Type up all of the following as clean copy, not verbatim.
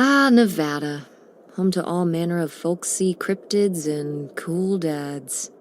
Ah, Nevada. Home to all manner of folksy cryptids and cool dads.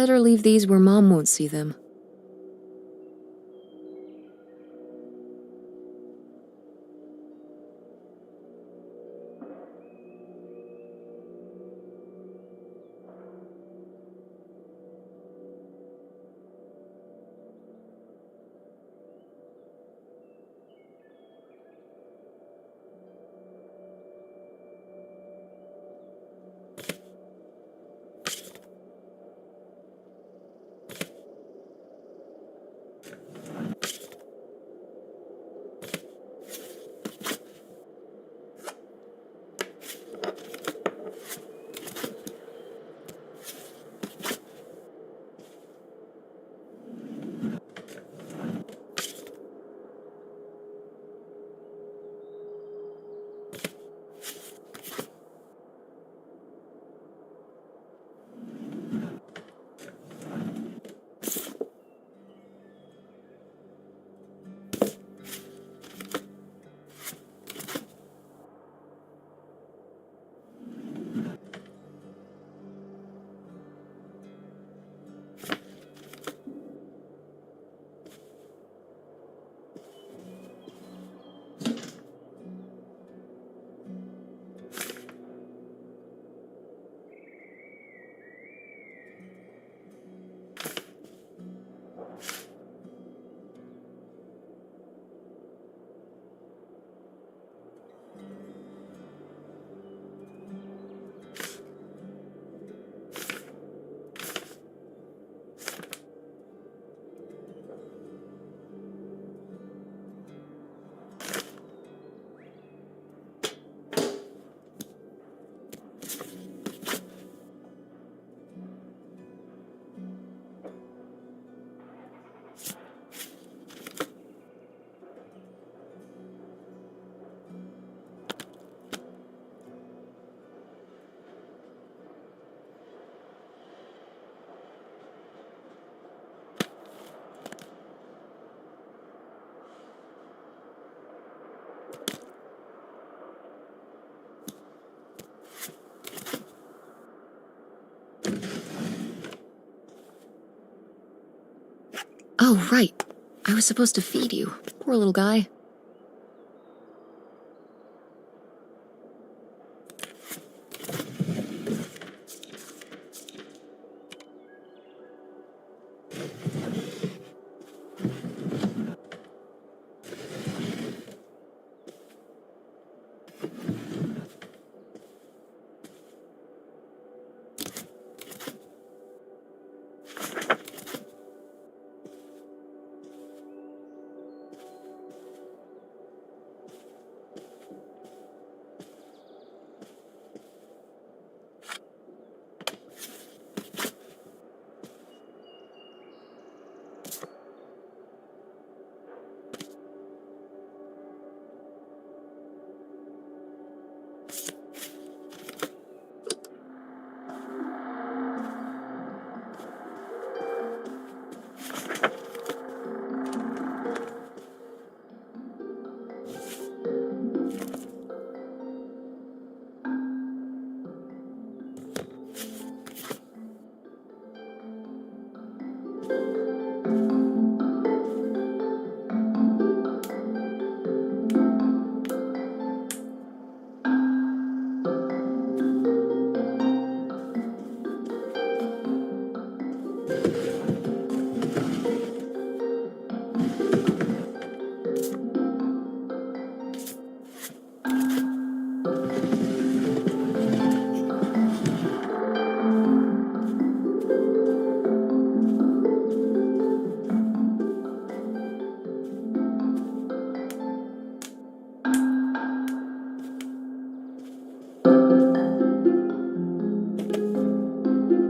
Better leave these where Mom won't see them. Oh, right. I was supposed to feed you. Poor little guy.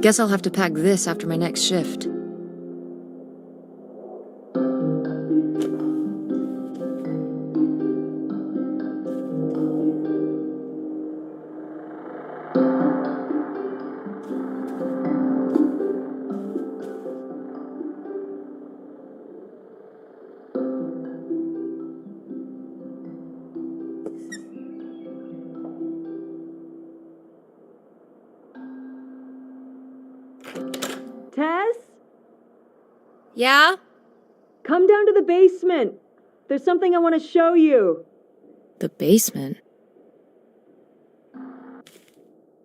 Guess I'll have to pack this after my next shift. Tess? Yeah? Come down to the basement. There's something I want to show you. The basement?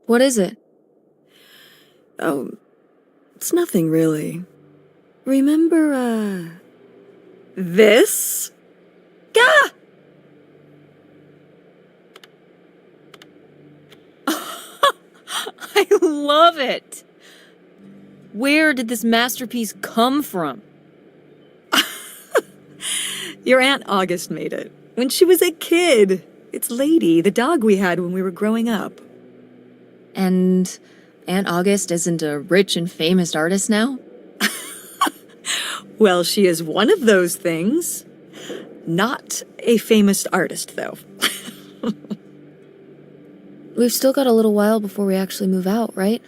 What is it? Oh, it's nothing really. Remember, this? Gah! I love it! Where did this masterpiece come from? Your Aunt August made it. When she was a kid. It's Lady, the dog we had when we were growing up. And Aunt August isn't a rich and famous artist now? Well, she is one of those things. Not a famous artist, though. We've still got a little while before we actually move out, right?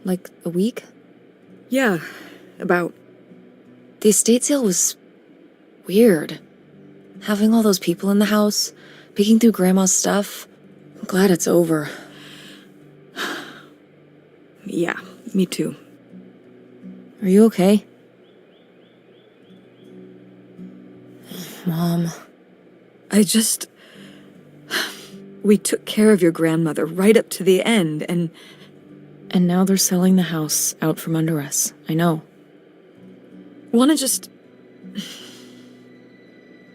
Like a week? Yeah, about. The estate sale was weird. Having all those people in the house, picking through Grandma's stuff. I'm glad it's over. Yeah, me too. Are you okay? Mom. We took care of your grandmother right up to the end, and now they're selling the house out from under us. I know. wanna just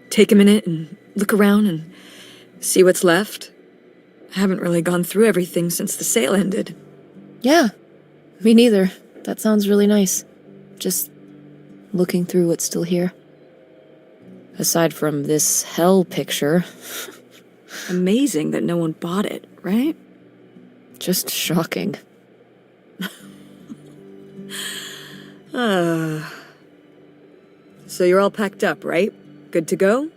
take a minute and look around and see what's left? I haven't really gone through everything since the sale ended. Yeah, me neither. That sounds really nice. Just looking through what's still here. Aside from this hell picture. Amazing that no one bought it, right? Just shocking. So you're all packed up, right? Good to go?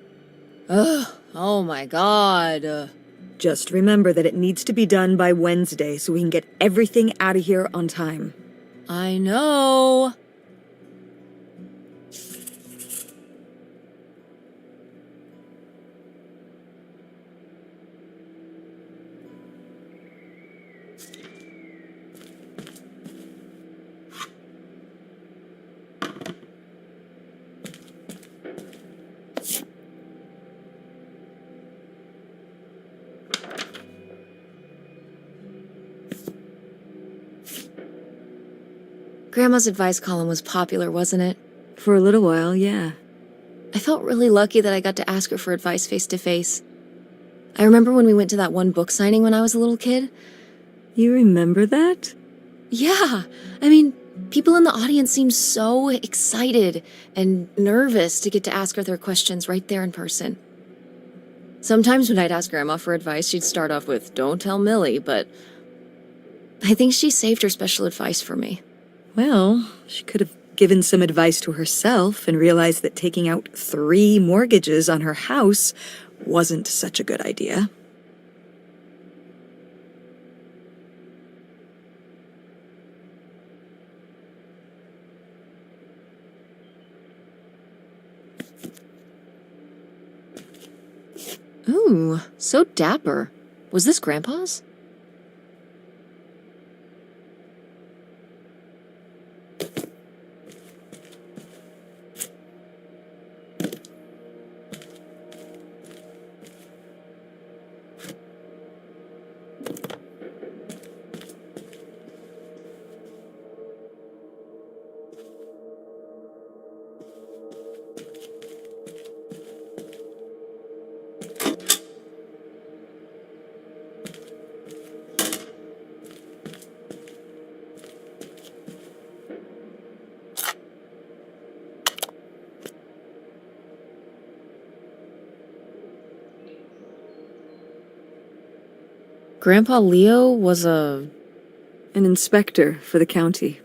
Ugh, oh my god. Just remember that it needs to be done by Wednesday so we can get everything out of here on time. I know. Grandma's advice column was popular, wasn't it? For a little while, yeah. I felt really lucky that I got to ask her for advice face to face. I remember when we went to that one book signing when I was a little kid. You remember that? Yeah, I mean, people in the audience seemed so excited and nervous to get to ask her their questions right there in person. Sometimes when I'd ask Grandma for advice, she'd start off with, "Don't tell Millie," but I think she saved her special advice for me. Well, she could have given some advice to herself and realized that taking out 3 mortgages on her house wasn't such a good idea. Ooh, so dapper. Was this Grandpa's? Grandpa Leo was An inspector for the county.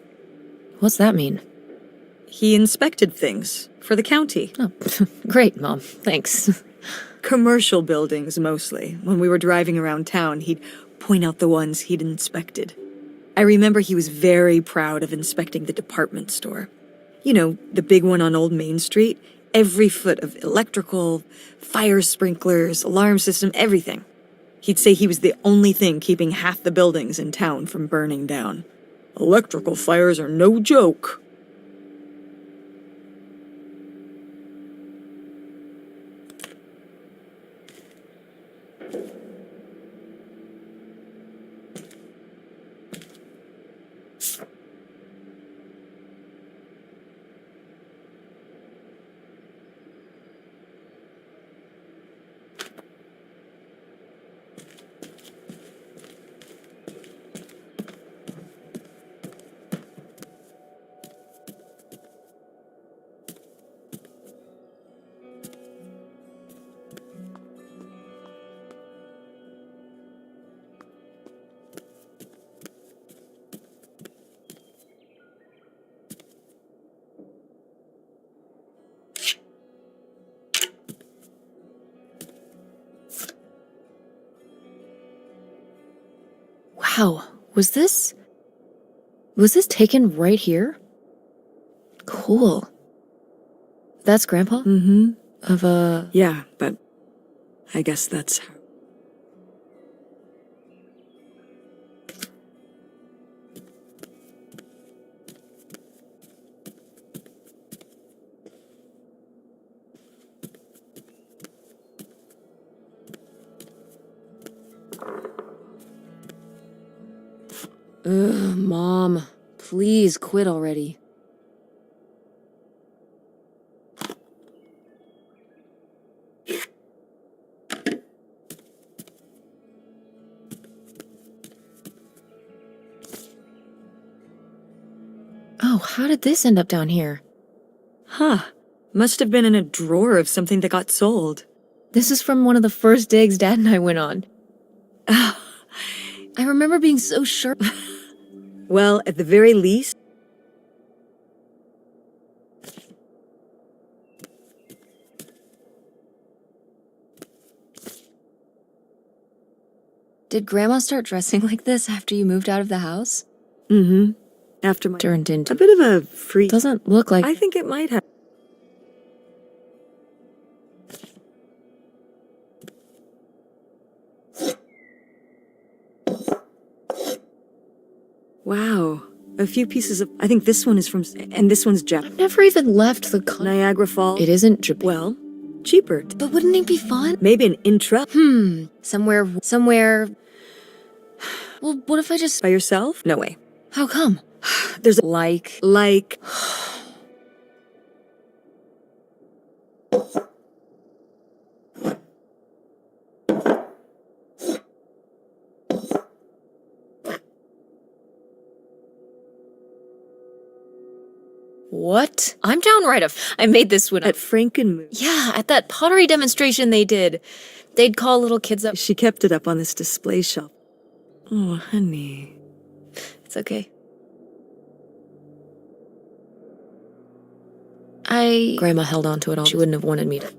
What's that mean? He inspected things for the county. Oh, great, Mom. Thanks. Commercial buildings, mostly. When we were driving around town, he'd point out the ones he'd inspected. I remember he was very proud of inspecting the department store. You know, the big one on Old Main Street. Every foot of electrical, fire sprinklers, alarm system, everything. He'd say he was the only thing keeping half the buildings in town from burning down. Electrical fires are no joke. Wow, was this taken right here? Cool. That's Grandpa? Mm-hmm. Of Yeah, but I guess that's how. Ugh, Mom. Please quit already. Oh, how did this end up down here? Huh. Must have been in a drawer of something that got sold. This is from one of the first digs Dad and I went on. I remember being so sure. Well, at the very least, Did Grandma start dressing like this after you moved out of the house? mm-hmm. After my Turned into... a bit of a freak. Doesn't look like... I think it might have. Wow. A few pieces of... I think this one is from... And this one's Jap. I've never even left the Niagara Falls. It isn't Japan. Well, cheaper. But wouldn't it be fun? Maybe an intra... Somewhere... Well, what if I just... By yourself? No way. How come? There's Like, like. what? I'm downright I made this one At Frankenmuth. Yeah, at that pottery demonstration they did. They'd call little kids up. She kept it up on this display shelf. Oh, honey. It's okay. Grandma held on to it all. She wouldn't have wanted me to.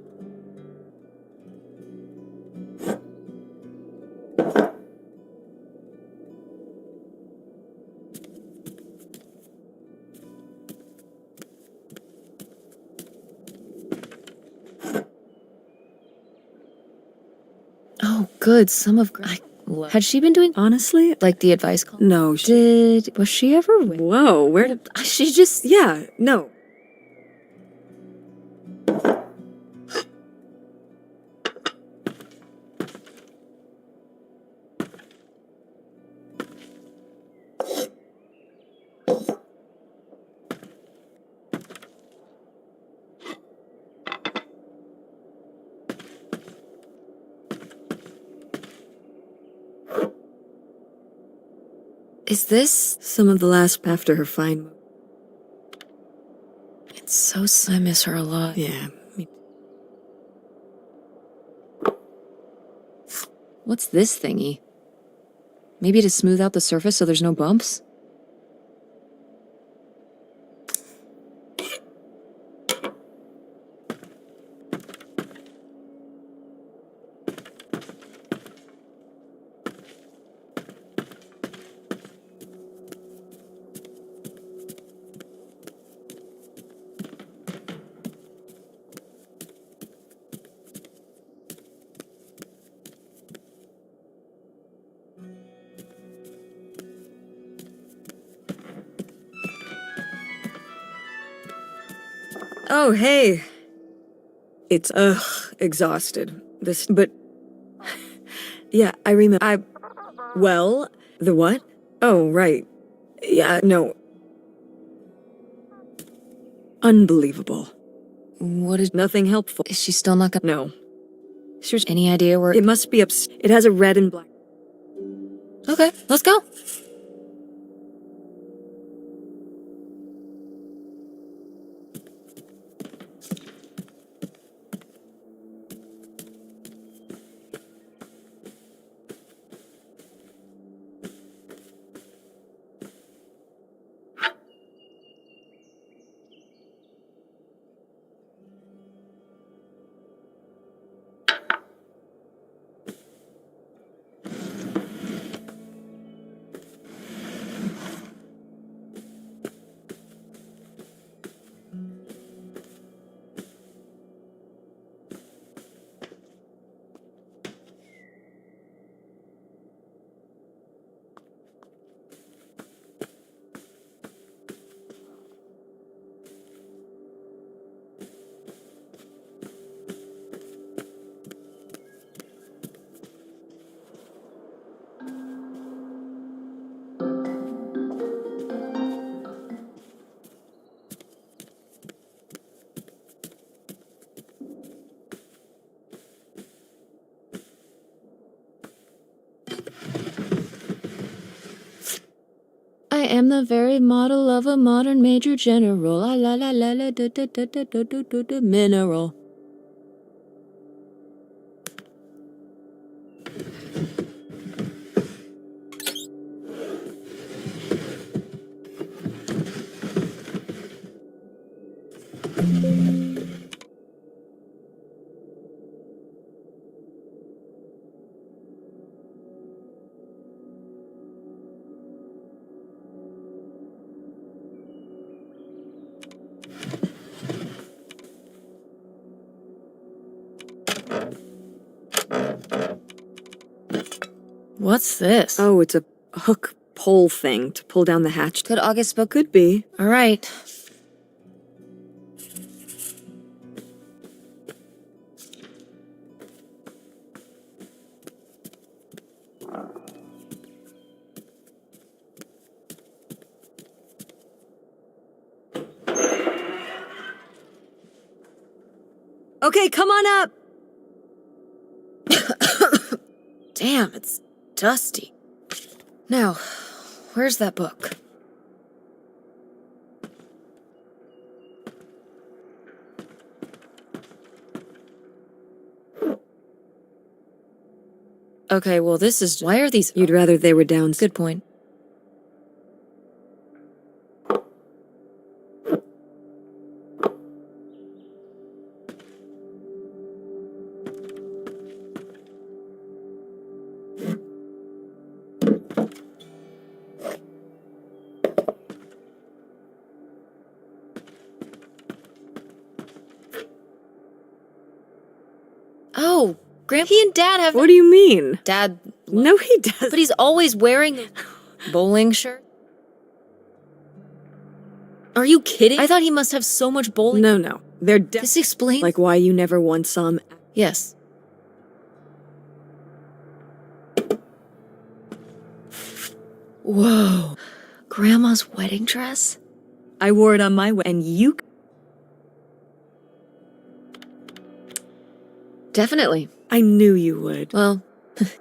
Oh, good. Some of. Had she been doing. Honestly? Like the advice call? No. Was she ever. Whoa, where did. She just. Yeah, no. Is this. Some of the last after her fine move. It's so. I miss her a lot. Yeah. What's this thingy? Maybe to smooth out the surface so there's no bumps? Oh, hey. It's, exhausted. But. Yeah, I remember. Well, the what? Oh, right. Yeah, no. Unbelievable. What is. Nothing helpful. Is she still not gonna. No. She was. Any idea where. It must be It has a red and black. Okay, let's go. I am the very model of a modern major general. La la la la la da da da da da da da da mineral. What's this? Oh, it's a hook pole thing to pull down the hatch. Could August book? Could be. All right. Okay, come on up. Damn, it's dusty. Now, where's that book? Okay, well, this is. Why are these. You'd rather they were down. Good point. Oh, Grandpa and Dad have. What do you mean? Dad. No, he doesn't. But he's always wearing the bowling shirt. Are you kidding? I thought he must have so much bowling. No. They're This explains. like why you never once saw him. Yes. Whoa. Grandma's wedding dress? I wore it on my and you. Definitely. I knew you would. Well,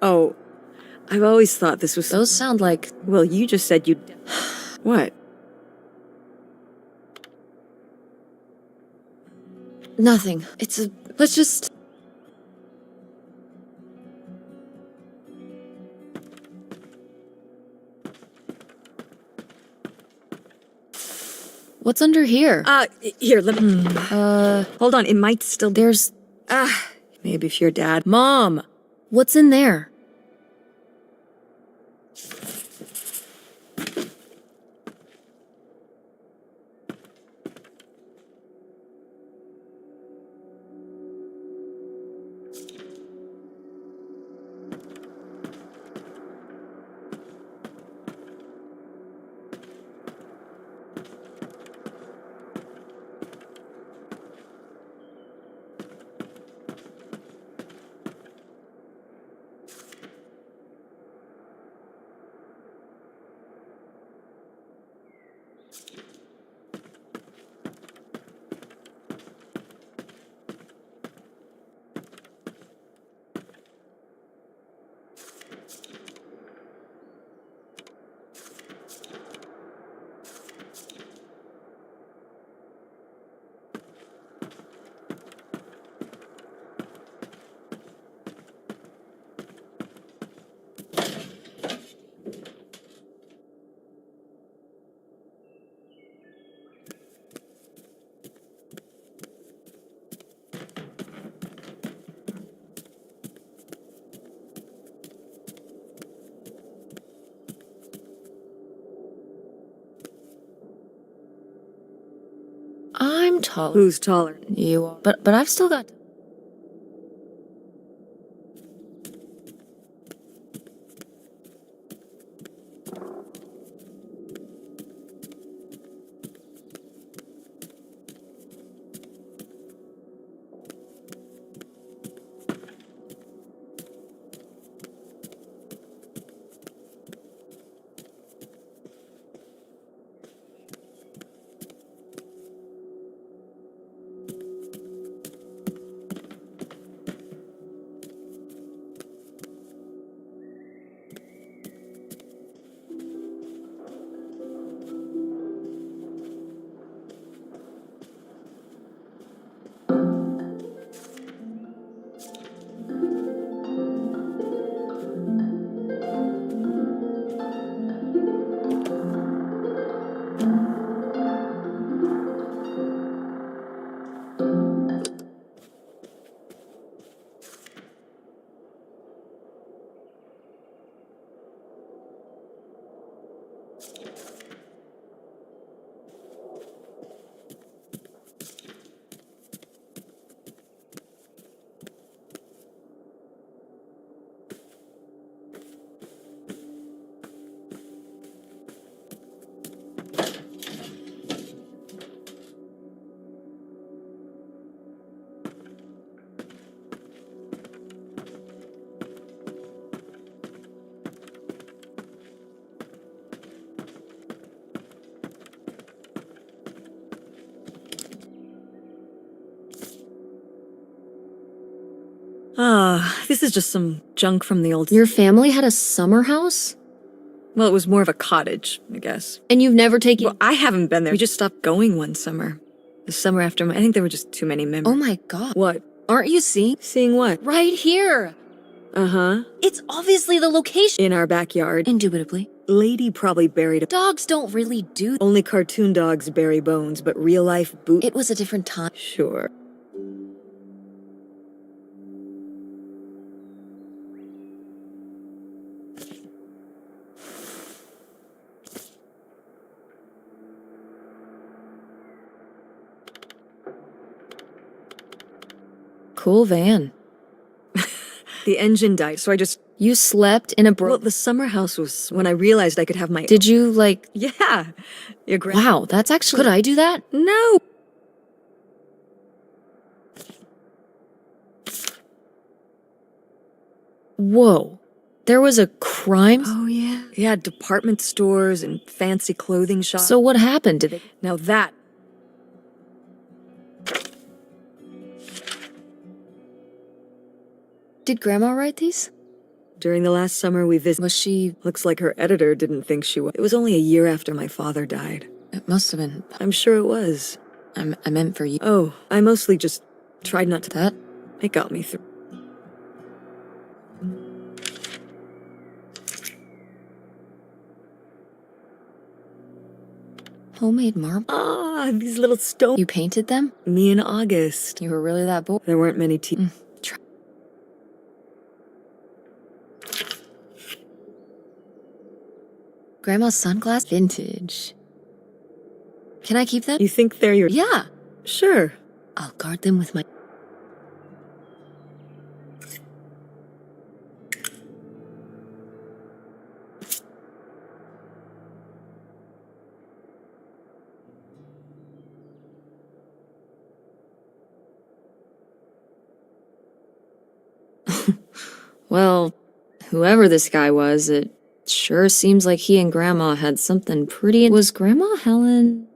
Oh, I've always thought this was. those sound like. Well, you just said you'd. What? Nothing. It's a. Let's just. What's under here? Here, let me. Hold on, it might still. There's. Maybe if your dad. Mom! What's in there? I'm tall. Who's taller? You are. But I've still got. This is just some junk from the old... Your family had a summer house? Well, it was more of a cottage, I guess. And you've never taken... Well, I haven't been there. We just stopped going one summer. The summer after my... I think there were just too many memories. Oh my god. What? Aren't you seeing? Seeing what? Right here! Uh-huh. It's obviously the location. In our backyard. Indubitably. Lady probably buried a... Dogs don't really do... Only cartoon dogs bury bones, but real-life boot... It was a different time. Sure. Cool van. The engine died, so I just... You slept in a Well, the summer house was when I realized I could have my... Did you, like... Yeah. Your Wow, that's actually... Could I do that? No! Whoa. There was a crime? Oh, yeah? Yeah, department stores and fancy clothing shops. So what happened? Did they... Now that... Did Grandma write these? During the last summer we visited... Was she... Looks like her editor didn't think she was... It was only a year after my father died. It must have been... I'm sure it was. I meant for you. Oh, I mostly just tried not to... That? It got me through. Homemade marble? Ah, these little stones. You painted them? Me in August. You were really that bold? There weren't many Try. Grandma's sunglass? Vintage. Can I keep them? You think they're your... Yeah. Sure. I'll guard them with my... Well, whoever this guy was, it sure seems like he and Grandma had something pretty... Was Grandma Helen...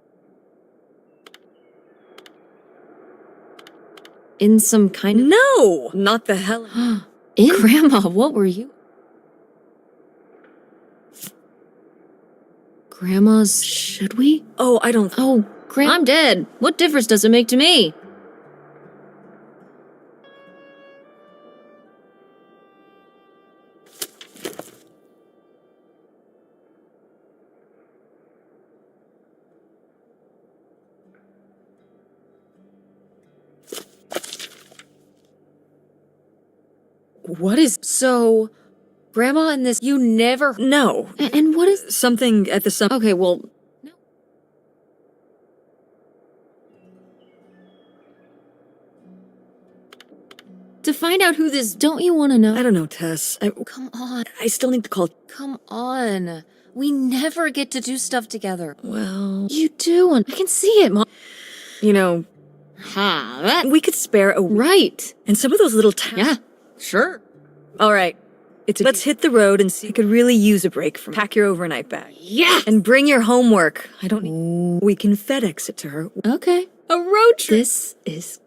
in some kind of... No! Not the hell... In? Grandma, what were you? Grandma's... Should we? Oh, I don't... Oh, I'm dead. What difference does it make to me? What is... So, Grandma and this... You never... No. And what is... Something at the summer... Okay, well... No. To find out who this... Don't you want to know? I don't know, Tess. Come on. I still need to call... Come on. We never get to do stuff together. Well... You do, and I can see it, Mom. You know... Ha, we could spare a... Right. And some of those little towns... Yeah, sure. All right. Let's hit the road and see. I could really use a break from... Pack your overnight bag. Yeah. And bring your homework. I don't need... We can FedEx it to her. Okay. A road trip. This is...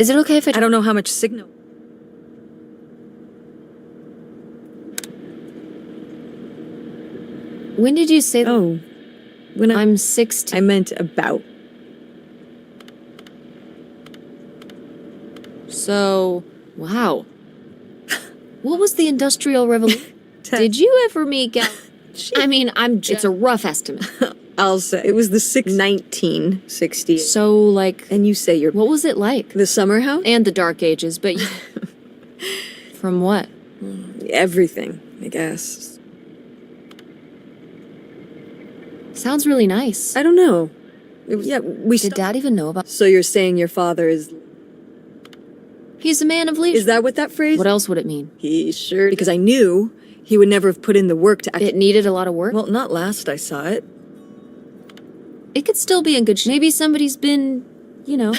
Is it okay if I don't know how much signal. When did you say that? Oh, when I'm 16. I meant about. So, wow. What was the Industrial Revolution? Did you ever meet Gal? I mean, it's a rough estimate. I'll say it was the 1960s. So, like, And you say you're what was it like? the summer house? And the Dark Ages, but from what? Everything, I guess. Sounds really nice. I don't know. Yeah, we Did Dad even know about? So you're saying your father is... He's a man of leisure. Is that what that phrase? What else would it mean? He sure... Because I knew he would never have put in the work to... It needed a lot of work. Well, not last I saw it. It could still be in good shape. Maybe somebody's been, you know.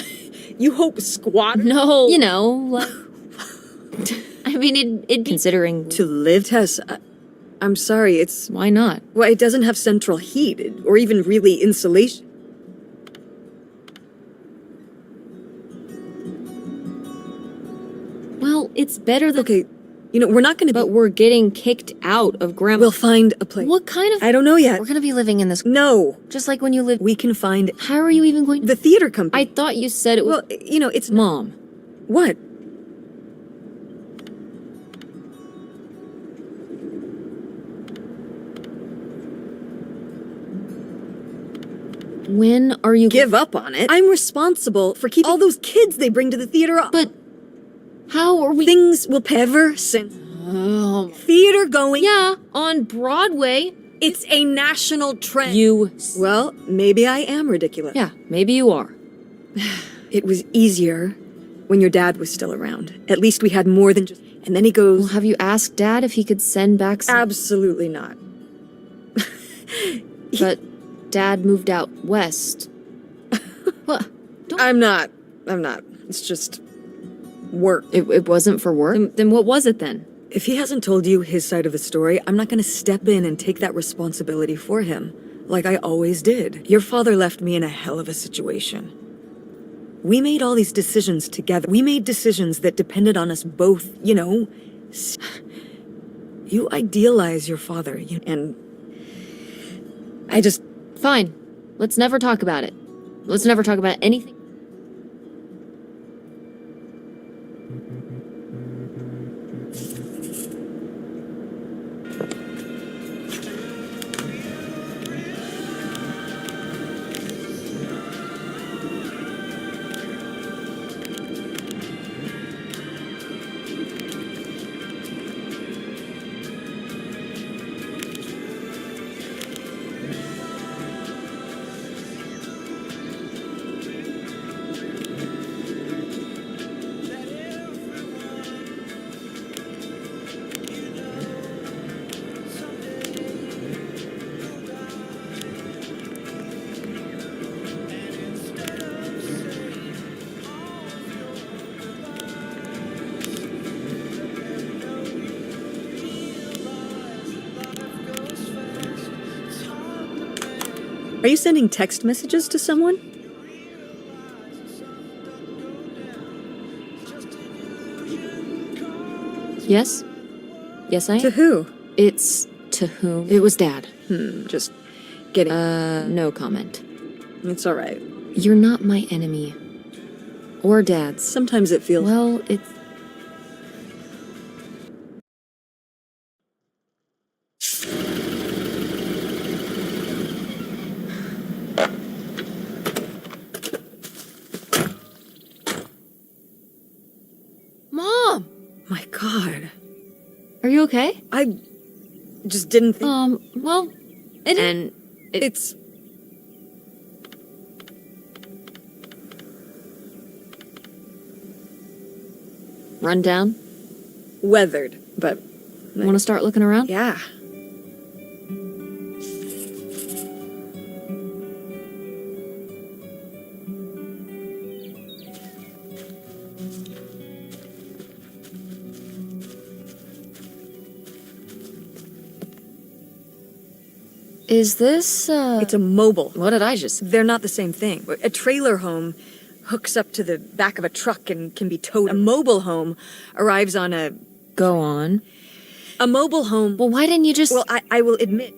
You hope squatter... No, you know, like. I mean, it'd considering. To live, Tess, I'm sorry, it's... Why not? Well, it doesn't have central heat, or even really insulation. Well, it's better than. Okay, you know, we're not gonna But we're getting kicked out of Grandma. We'll find a place. What kind of. I don't know yet. We're gonna be living in this. No. Just like when you lived. We can find... How are you even going. The theater company. I thought you said it was. Well, you know, it's... Mom. What? When are you. Give up on it. I'm responsible for keeping all those kids they bring to the theater. But. How are we. Things will ever since Oh. theater going. Yeah, on Broadway. It's a national trend. You. Well, maybe I am ridiculous. Yeah, maybe you are. It was easier when your dad was still around. At least we had more than just... And then he Well, goes... have you asked Dad if he could send back some. Absolutely not. But Dad moved out west. What? I'm not. It's just... work. It wasn't for work? Then what was it then? If he hasn't told you his side of the story, I'm not going to step in and take that responsibility for him, like I always did. Your father left me in a hell of a situation. We made all these decisions together. We made decisions that depended on us both, you know. You idealize your father, and I just... Fine. Let's never talk about it. Let's never talk about anything. Are you sending text messages to someone? Yes? Yes, I am. To who? It's to whom? It was Dad. Just getting... No comment. It's all right. You're not my enemy. Or Dad's. Sometimes it feels... Well, it's... Mom! My God. Are you okay? I just didn't think... Well, It's... run down? weathered, but... Want to start looking around? Yeah. Is this, It's a mobile. What did I just... They're not the same thing. A trailer home, hooks up to the back of a truck and can be towed. A mobile home arrives on a... Go on. A mobile home... Well, why didn't you just... Well, I will admit...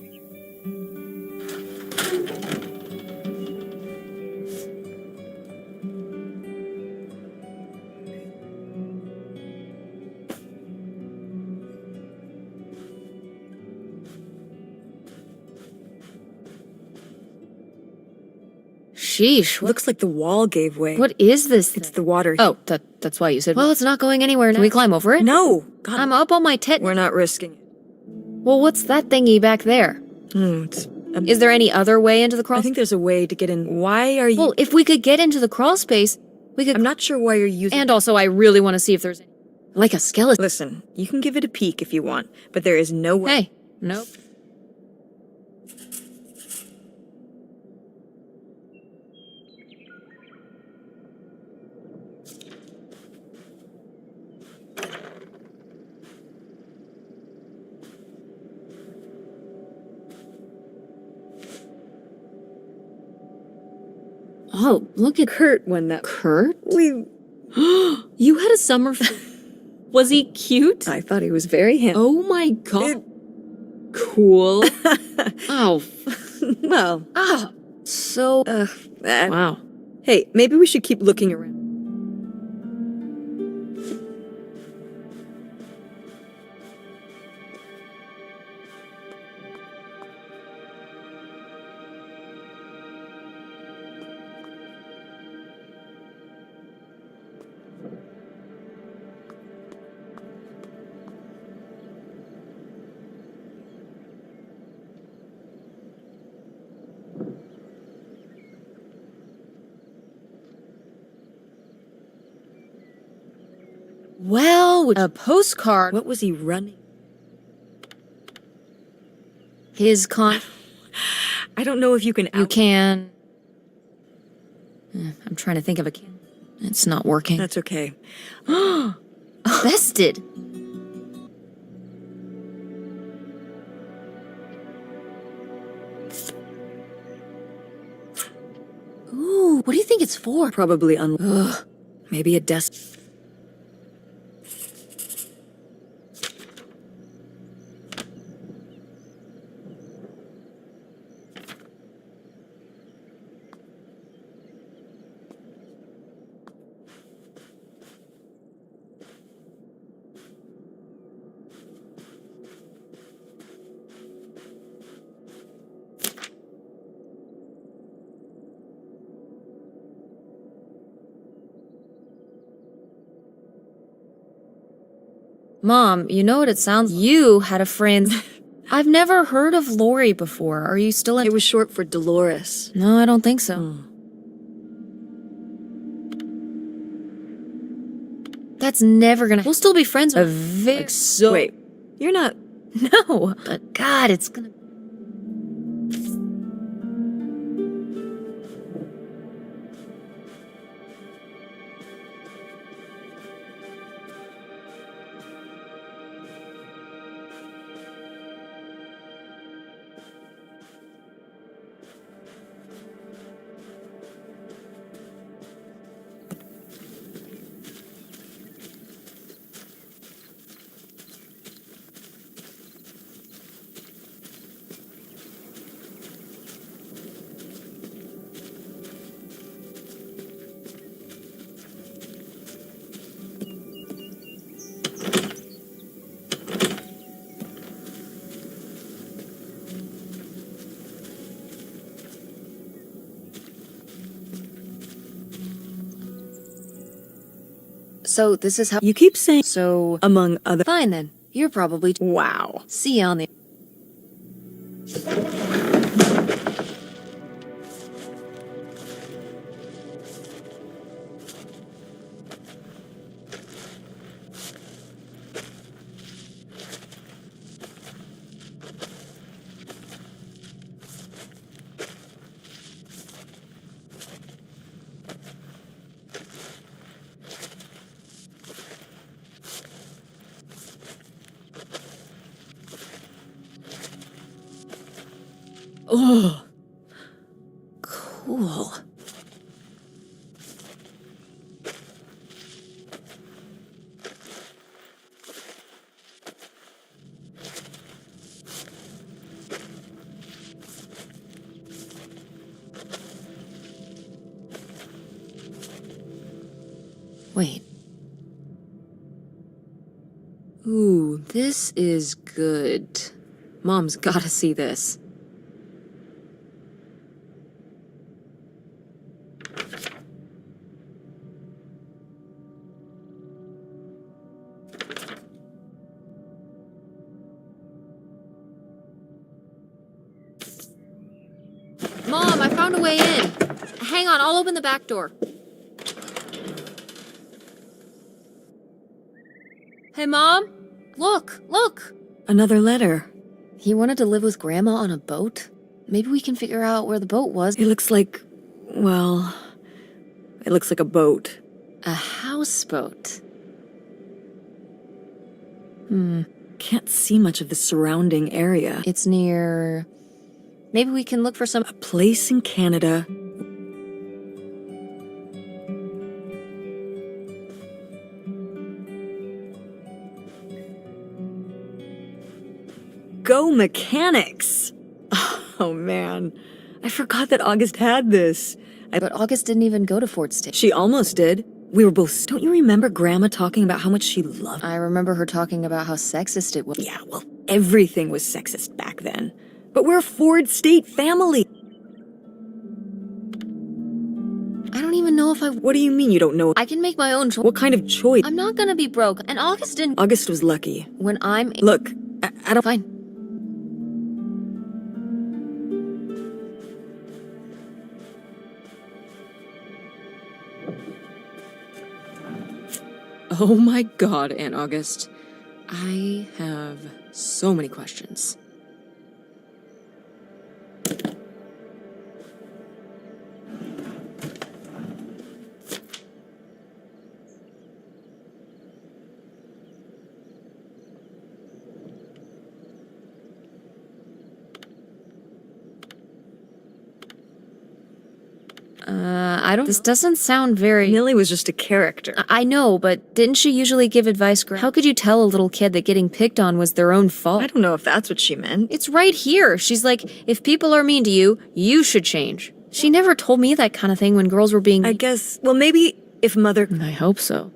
Sheesh. Looks like the wall gave way. What is this It's thing? the water. Oh, that's why you said... Well, it's not going anywhere. Can we climb over it? No! God, I'm up on my tet. we're not risking it. Well, what's that thingy back there? It's... Is there any other way into the crawl? I think there's a way to get in. Why are you... Well, if we could get into the crawl space, we could... I'm not sure why you're using... And also, I really want to see if there's... Like a skeleton. Listen, you can give it a peek if you want, but there is no way... Hey, nope. Oh, look at Kurt won that. Kurt. We... You had a summer... Was he cute? I thought he was very handsome. Oh my god. Cool. Oh. Well, Ah. So... Wow. Hey, maybe we should keep looking around. Well, a postcard. What was he running? His I don't know if you can... You can... I'm trying to think of a can. It's not working. That's okay. Bested. Ooh, what do you think it's for? Probably maybe a desk... Mom, you know what it sounds like? You had a friend. I've never heard of Lori before. Are you still in... It was short for Dolores. No, I don't think so. That's never gonna... We'll still be friends with... Wait, you're not... No, but God, it's gonna... So this is how... You keep saying... So... Among other... Fine then. You're probably... Wow. See you on the... Oh. Cool. Wait. Ooh, this is good. Mom's gotta see this. Mom, I found a way in. Hang on, I'll open the back door. Hey, Mom? Look! Another letter. He wanted to live with Grandma on a boat? Maybe we can figure out where the boat was. It looks like, well, it looks like a boat. A houseboat. Can't see much of the surrounding area. It's near... Maybe we can look for some... A place in Canada. Go Mechanics! Oh man, I forgot that August had this. But August didn't even go to Ford State. She almost did. We were both. Don't you remember Grandma talking about how much she loved? I remember her talking about how sexist it was. Yeah, well, everything was sexist back then. But we're a Ford State family. I don't even know if I... What do you mean you don't know? I can make my own choice. What kind of choice? I'm not gonna be broke. And August didn't... August was lucky. When I'm... Look, I don't... Fine. Oh my god, Aunt August. I have so many questions. This doesn't sound very... Millie was just a character. I know, but didn't she usually give advice? How could you tell a little kid that getting picked on was their own fault? I don't know if that's what she meant. It's right here. She's like, if people are mean to you, you should change. She never told me that kind of thing when girls were being... I guess, well, maybe if Mother... I hope so.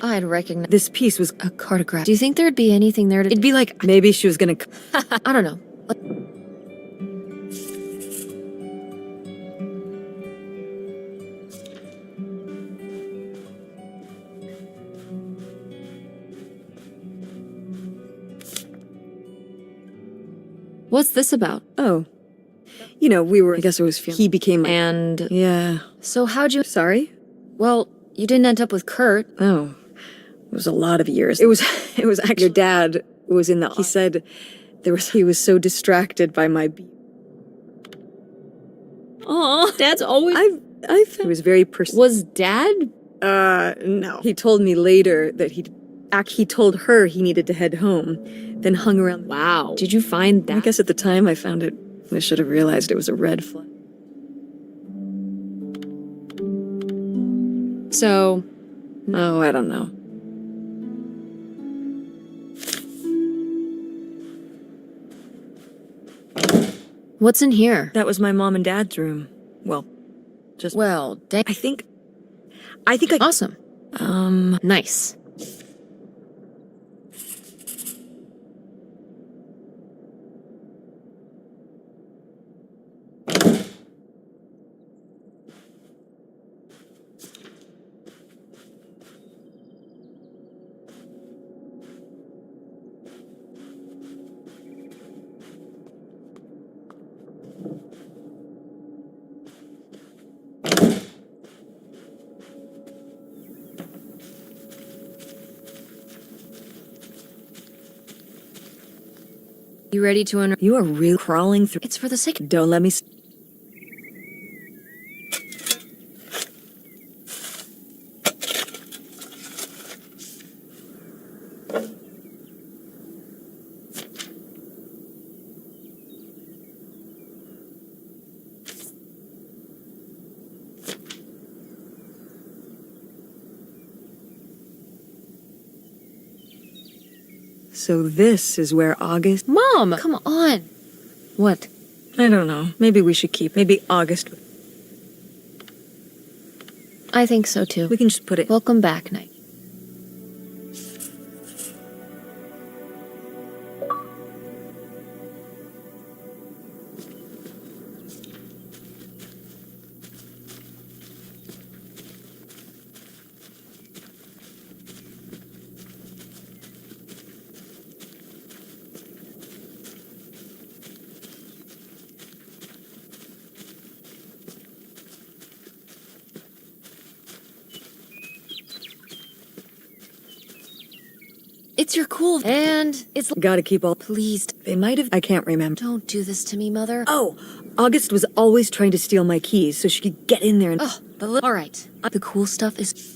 I'd recognize This piece was... a cartograph. Do you think there'd be anything there to... It'd be like, maybe she was gonna... I don't know. What's this about? Oh. You know, we were... I guess it was... He became... And... Yeah. So how'd you... Sorry? Well, you didn't end up with Kurt. Oh. It was a lot of years. It was actually... Your dad was in the... He said he was so distracted by my... Aw, Dad's always... It was very Was Dad? No. He told me later that he told her he needed to head home, then hung around. Wow. Did you find that? I guess at the time I found it, I should have realized it was a red flag. So... Oh, I don't know. What's in here? That was my mom and dad's room. Well, just... Well, dang. I think I... Awesome. Nice. You ready to You are really crawling through... It's for the sake... Don't let me... So this is where August... Mom, come on. What? I don't know. Maybe we should keep... Maybe August... I think so too. We can just put it... Welcome back night. It's your cool, and it's... Gotta keep all... Please, They might have... I can't remember. don't do this to me, Mother. Oh, August was always trying to steal my keys so she could get in there and... Oh, all right. The cool stuff is...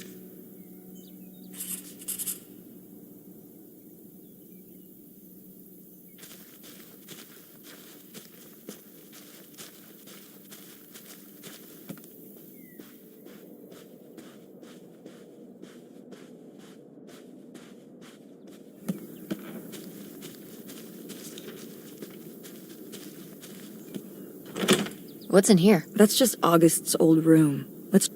What's in here? That's just August's old room. Let's...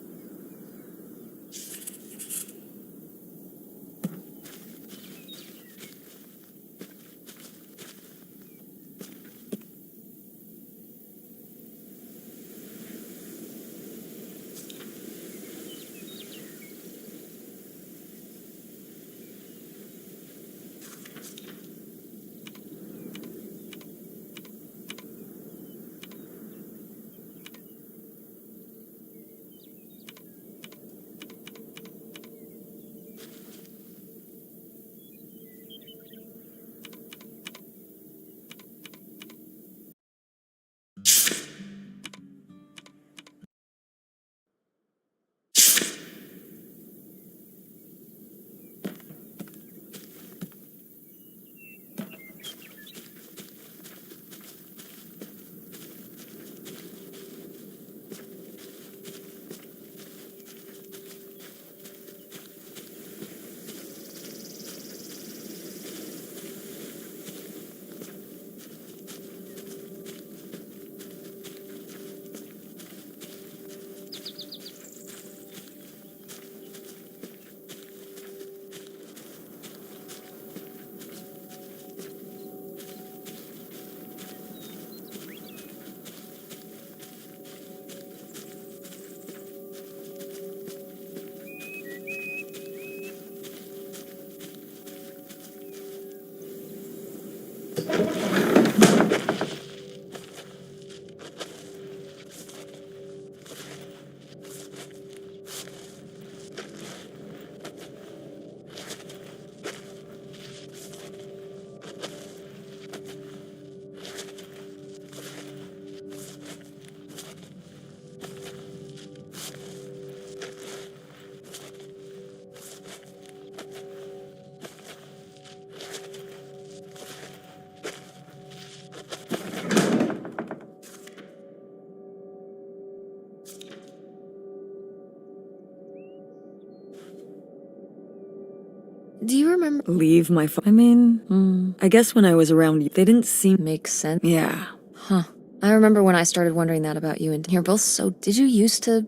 Do you remember? Leave my phone. I mean, I guess when I was around you, they didn't seem... Makes sense. Yeah. Huh. I remember when I started wondering that about you, and you're both so... Did you used to...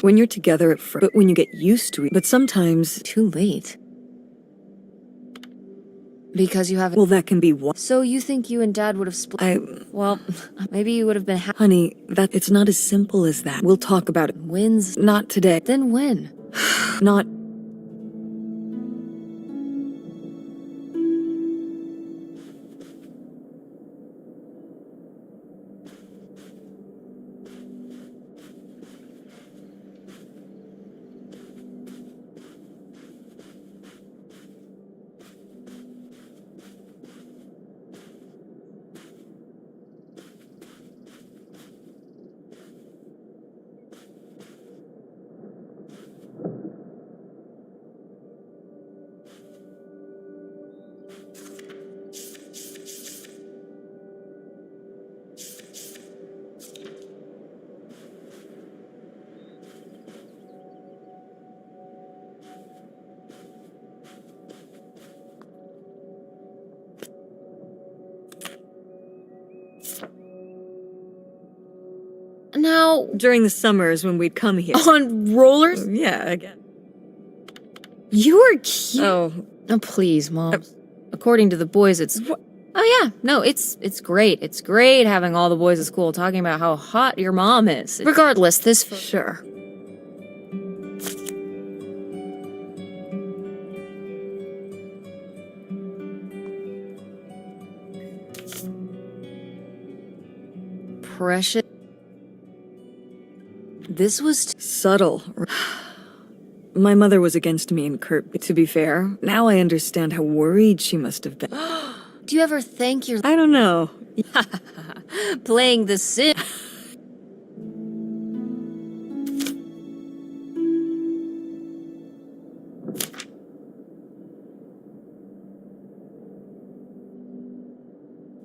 When you're together at first, but when you get used to it, but sometimes... Too late. Because you haven't... Well, that can be what... So you think you and Dad would have split... Well, maybe you would have been Honey, that it's not as simple as that. We'll talk about it. wins. Not today. Then when? Not... How? During the summers when we'd come here. On rollers? Yeah, again. You were cute. Oh, Oh, please, Mom. According to the boys, it's... Oh, yeah. No, it's great. It's great having all the boys at school talking about how hot your mom is. Regardless, this... sure. Precious... This was... Subtle. My mother was against me and Kurt, but to be fair, now I understand how worried she must have been. Do you ever thank your... I don't know. playing the sim...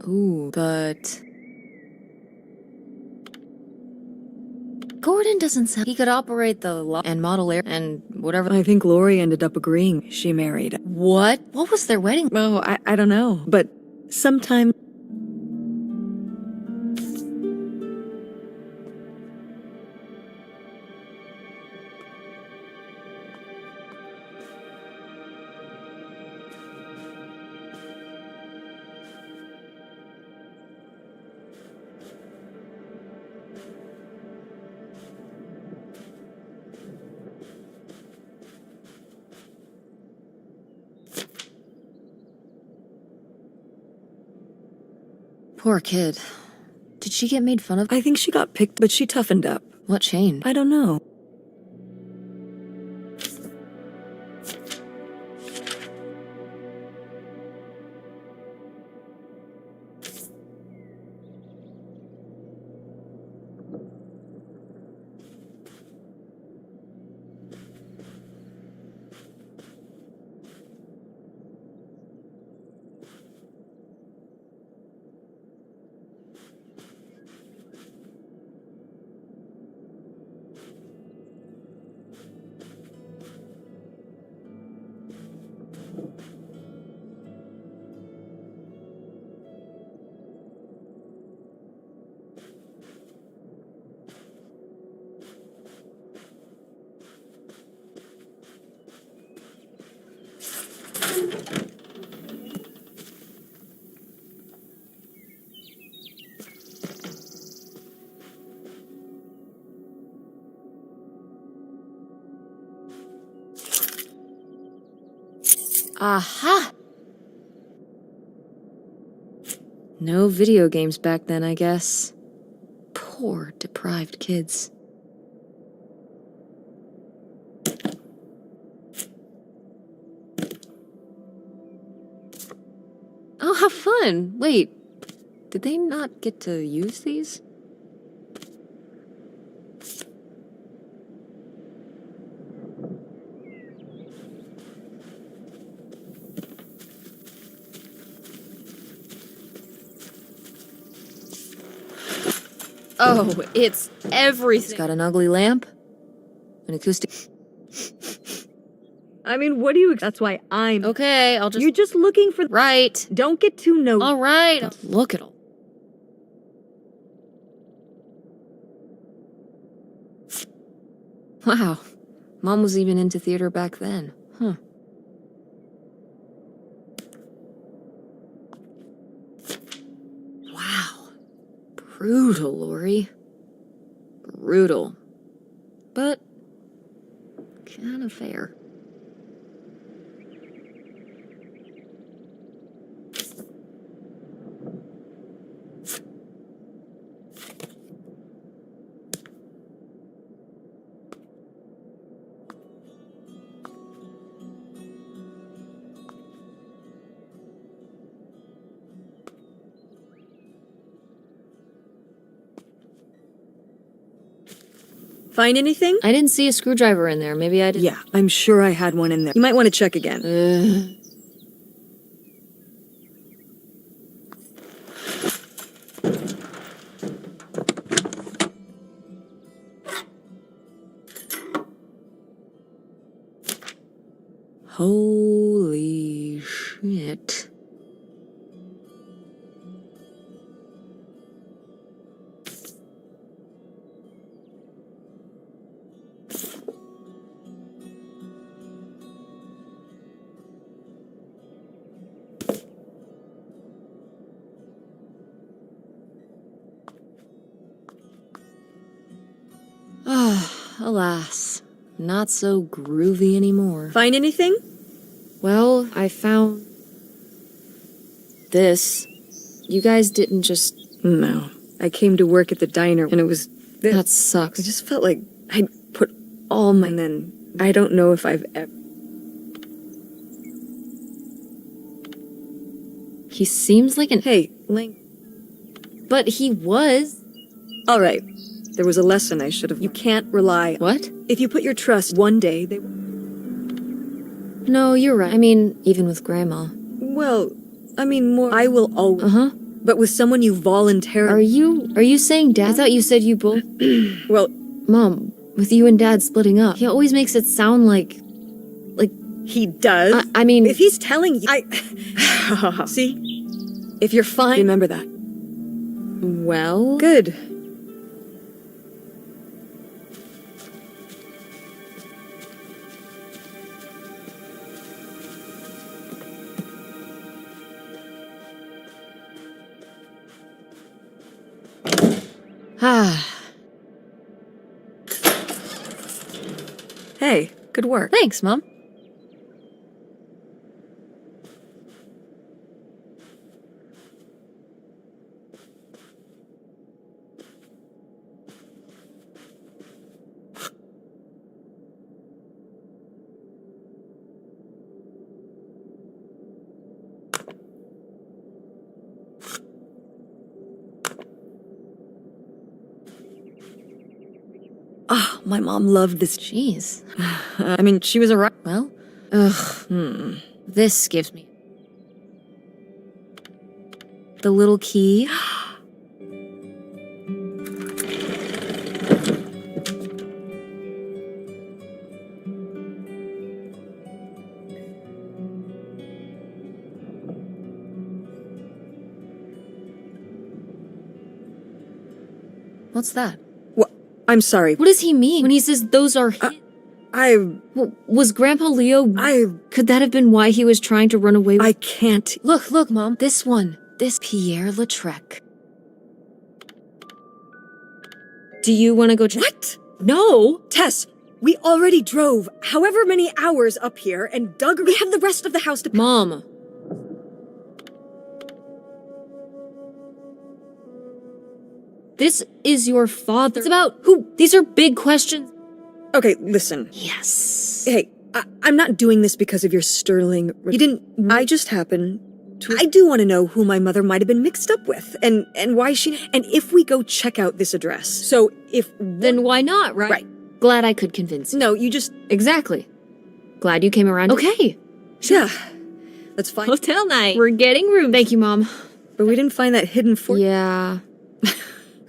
Ooh, but... Gordon doesn't sound... He could operate the and model air and whatever... I think Lori ended up agreeing. She married. What? What was their wedding? Oh, I don't know. But sometime... Poor kid. Did she get made fun of? I think she got picked, but she toughened up. What changed? I don't know. Aha! No video games back then, I guess. Poor, deprived kids. Oh, how fun! Wait, did they not get to use these? Oh, it's everything. It's got an ugly lamp, an acoustic... I mean, what do you... That's why I'm... Okay, I'll just... You're just looking for... Right. Don't get too nosy. All right. Look at all. Wow. Mom was even into theater back then. Huh. Wow. Brutal, Lori. Brutal. But kind of fair. Find anything? I didn't see a screwdriver in there. Maybe I didn't. Yeah, I'm sure I had one in there. You might want to check again. Holy shit. alas, not so groovy anymore. Find anything? Well, I found this. You guys didn't just... No. I came to work at the diner and it was this. That sucks. I just felt like I'd put all my... And then I don't know if I've ever... He seems like an... Hey, Link. But he was. All right. There was a lesson I should have... You can't rely... What? If you put your trust, one day they... No, you're right. I mean, even with Grandma. Well, I mean more... I will always... Uh-huh. But with someone you voluntarily... Are you saying Dad? I thought you said you both... Well, Mom, with you and Dad splitting up, he always makes it sound like... he does. I mean... If he's telling you... See? If you're fine, remember that. Well... Good. Ah, Hey, good work. thanks, Mom. Ah, my mom loved this. Jeez. I mean, she was a right. Well, ugh. This gives me... The little key. What's that? What? I'm sorry. What does he mean when he says those are his? Was Grandpa Leo... Could that have been why he was trying to run away with... I can't. Look, Mom. This one. This Pierre Lautrec. Do you want to go check? What? No! Tess, we already drove however many hours up here and dug. We have the rest of the house to... Mom. This is your father. It's about who? These are big questions. Okay, listen. Yes. Hey, I'm not doing this because of your sterling... You didn't... I just happen to... I do want to know who my mother might have been mixed up with, and why she... And if we go check out this address. So if... Then why not, right? Right. Glad I could convince you. No, you just... Exactly. Glad you came around. Okay. Yeah. That's fine. Hotel night. We're getting room. Thank you, Mom. But we didn't find that hidden fort... Yeah.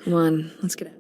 Come on, let's get out.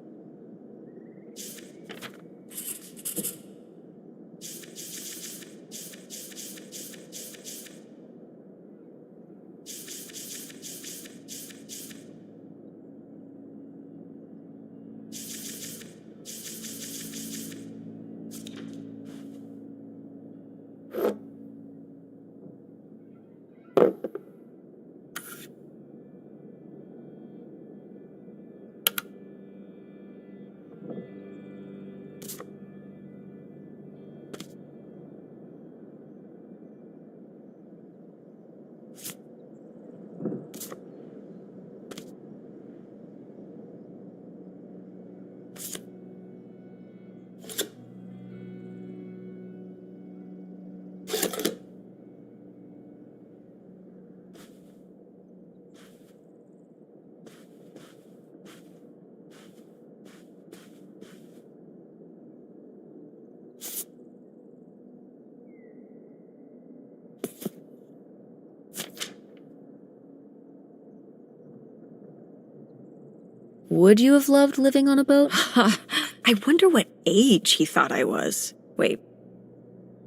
Would you have loved living on a boat? I wonder what age he thought I was. Wait.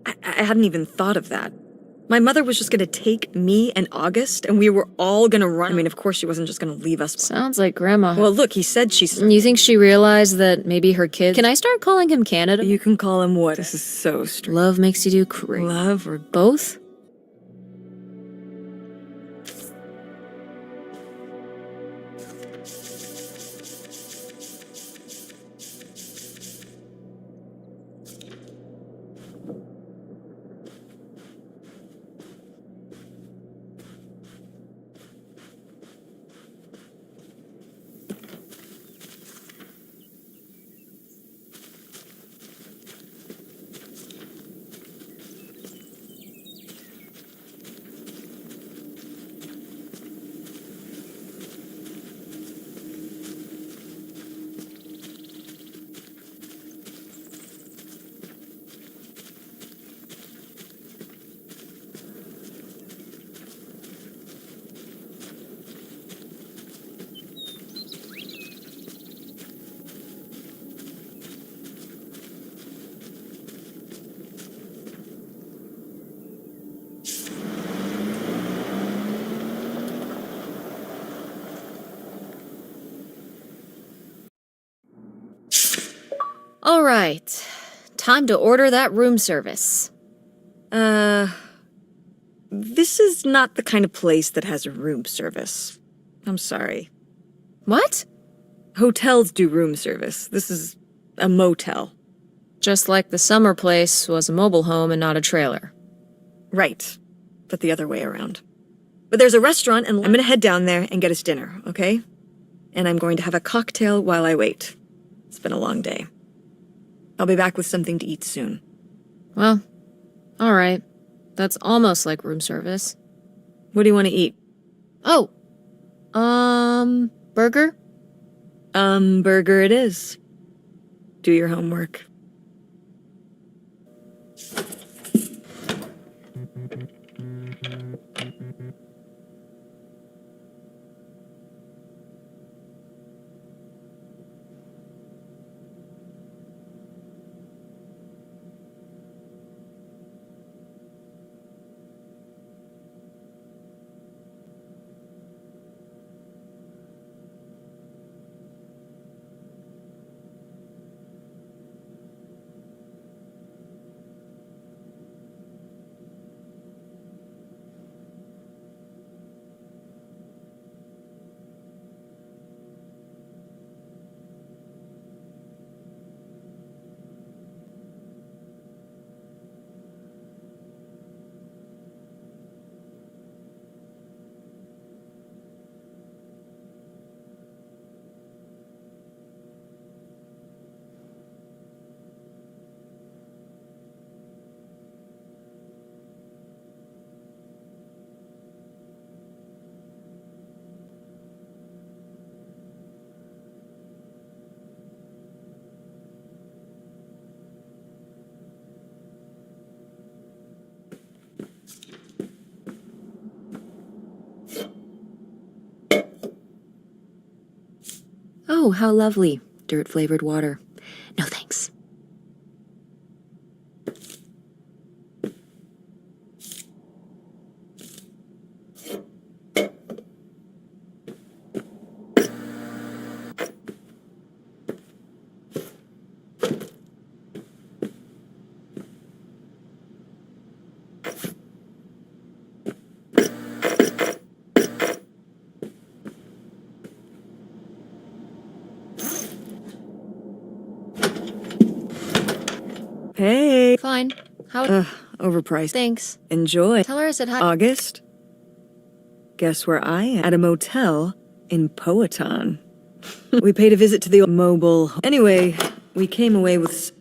I hadn't even thought of that. My mother was just gonna take me and August, and we were all gonna run. I mean, of course she wasn't just gonna leave us. Sounds like Grandma. Well, look, he said she's... You think she realized that maybe her kid... Can I start calling him Canada? You can call him what? This is so strange. Love makes you do crazy. Love or... Both? All right. Time to order that room service. This is not the kind of place that has a room service. I'm sorry. What? Hotels do room service. This is a motel. Just like the summer place was a mobile home and not a trailer. Right. But the other way around. But there's a restaurant, and I'm gonna head down there and get us dinner, okay? And I'm going to have a cocktail while I wait. It's been a long day. I'll be back with something to eat soon. Well, all right. That's almost like room service. What do you want to eat? Oh, burger? Burger it is. Do your homework. Oh, how lovely. Dirt-flavored water. No thanks. Hey! Fine. How? Overpriced. Thanks. Enjoy. Tell her I said hi. August? Guess where I am? At a motel in Powhatan. We paid a visit to the mobile. Anyway, we came away with.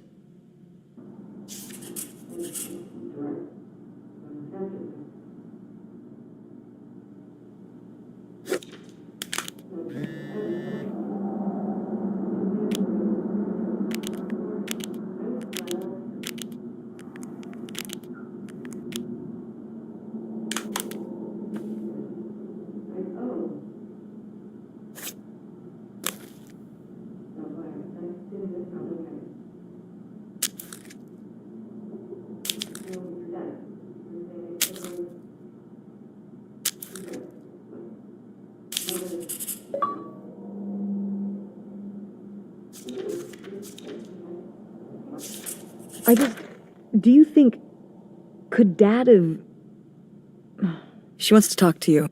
Do you think. Could Dad have. She wants to talk to you.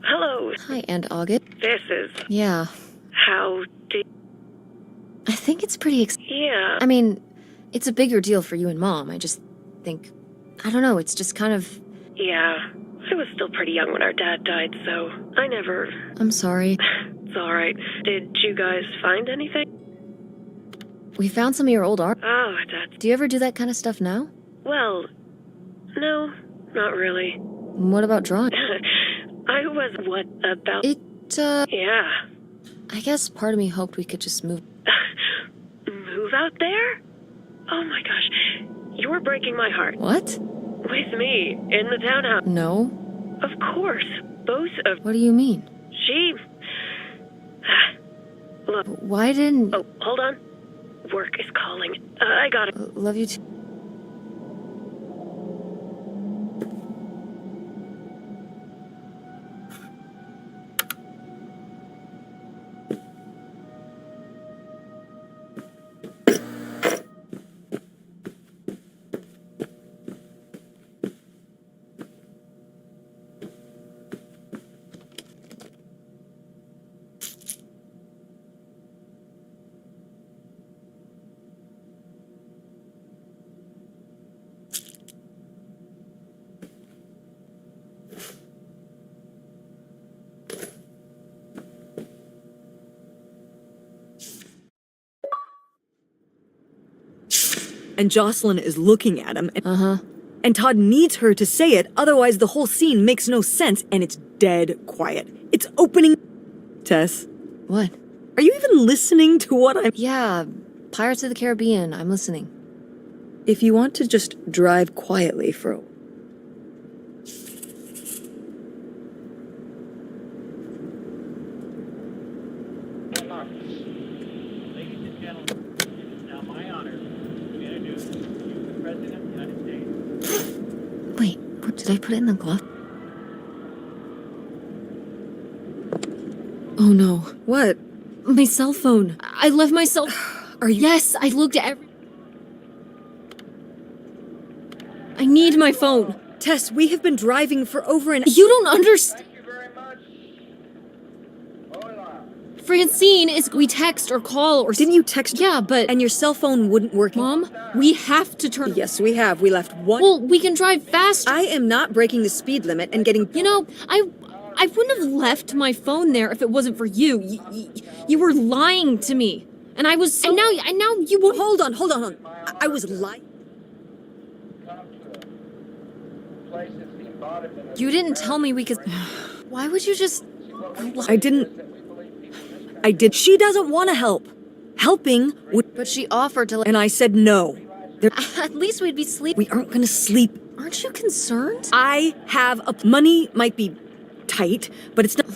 Hello, Hi, Aunt August. this is Yeah. how did. I think it's pretty Yeah. I mean, it's a bigger deal for you and Mom. I just think... I don't know, it's just kind of... Yeah. I was still pretty young when our dad died, so I never. I'm sorry. It's alright. Did you guys find anything? We found some of your old art. Oh, that's. Do you ever do that kind of stuff now? Well, no, not really. What about drawing? I was. What about. It, Yeah. I guess part of me hoped we could just move... Move out there? Oh my gosh. You're breaking my heart. What? With me, in the townhouse. No? Of course. Both of. What do you mean? She. Look. Why didn't... Oh, hold on. Work is calling. I got it. Love you too. and Jocelyn is looking at him, Uh-huh. and Todd needs her to say it, otherwise the whole scene makes no sense, and it's dead quiet. It's opening. Tess, What? are you even listening to what I'm... Yeah, Pirates of the Caribbean. I'm listening. If you want to just drive quietly for a... Ladies and gentlemen, it is now my honor to introduce you to the President of the United States. Wait, what, did I put it in the glove? Oh no. What? My cell phone. I left my cell... Are you... Yes, I looked at every... I need my phone. Tess, we have been driving for over an... You don't understand. Thank you very much. Hola. Francine is... We text or call or... Didn't you text... Yeah, but... And your cell phone wouldn't work... Mom, we have to turn... Yes, we have. We left one... Well, we can drive faster. I am not breaking the speed limit and getting... You know, I wouldn't have left my phone there if it wasn't for you. You were lying to me. And I was so... And now you won't... Hold on. I was lying. Come to a place that's being bought in a... You didn't tell me we could... Why would you just... I didn't... I did. She doesn't want to help. Helping would... But she offered to... And I said no. There... At least we'd be sleeping. We aren't gonna sleep. Aren't you concerned? I have a... Money might be tight, but it's not...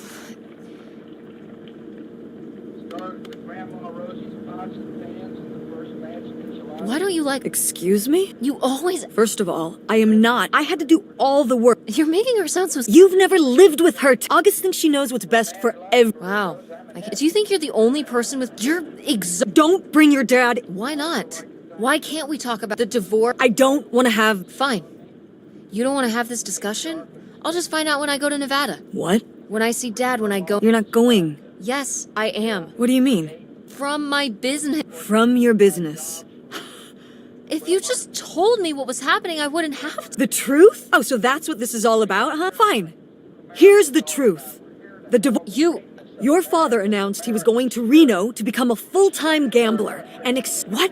Start with Grandma Rosie's pots and pans and the first batch of enchiladas. Why don't you like... Excuse me? You always... First of all, I am not. I had to do all the work. You're making her sound so... You've never lived with her. August thinks she knows what's best for Wow. Do you think you're the only person with... You're Don't bring your dad. Why not? Why can't we talk about the divorce? I don't want to have... Fine. You don't want to have this discussion? I'll just find out when I go to Nevada. What? When I see Dad, when I go... You're not going. Yes, I am. What do you mean? From my business. From your business. If you just told me what was happening, I wouldn't have to. The truth? Oh, so that's what this is all about, huh? Fine. Here's the truth. The divorce... Your father announced he was going to Reno to become a full-time gambler. And what?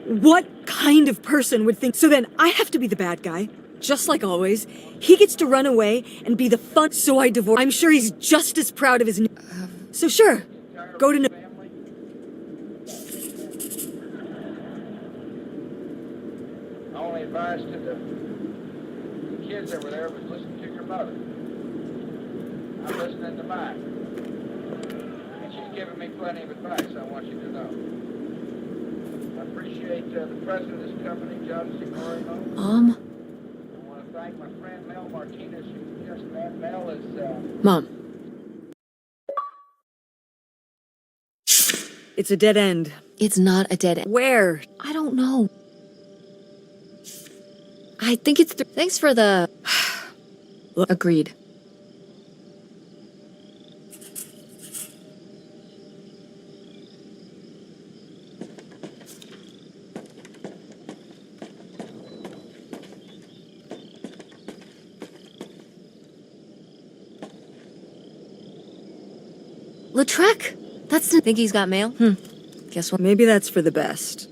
What kind of person would think... So then I have to be the bad guy. Just like always. He gets to run away and be the fun... So I divorce... I'm sure he's just as proud of his... So sure. Go to... My only advice to the kids over there was listen to your mother. I'm listening to mine. And she's given me plenty of advice, I want you to know. I appreciate the president of this company, John C. Moreno. I want to thank my friend Mel Martinez, who just met. Mel is... Mom. It's a dead end. It's not a dead end. Where? I don't know. I think it's... Thanks for the... Agreed. Lautrec? That's the... Think he's got mail? Guess what? Maybe that's for the best.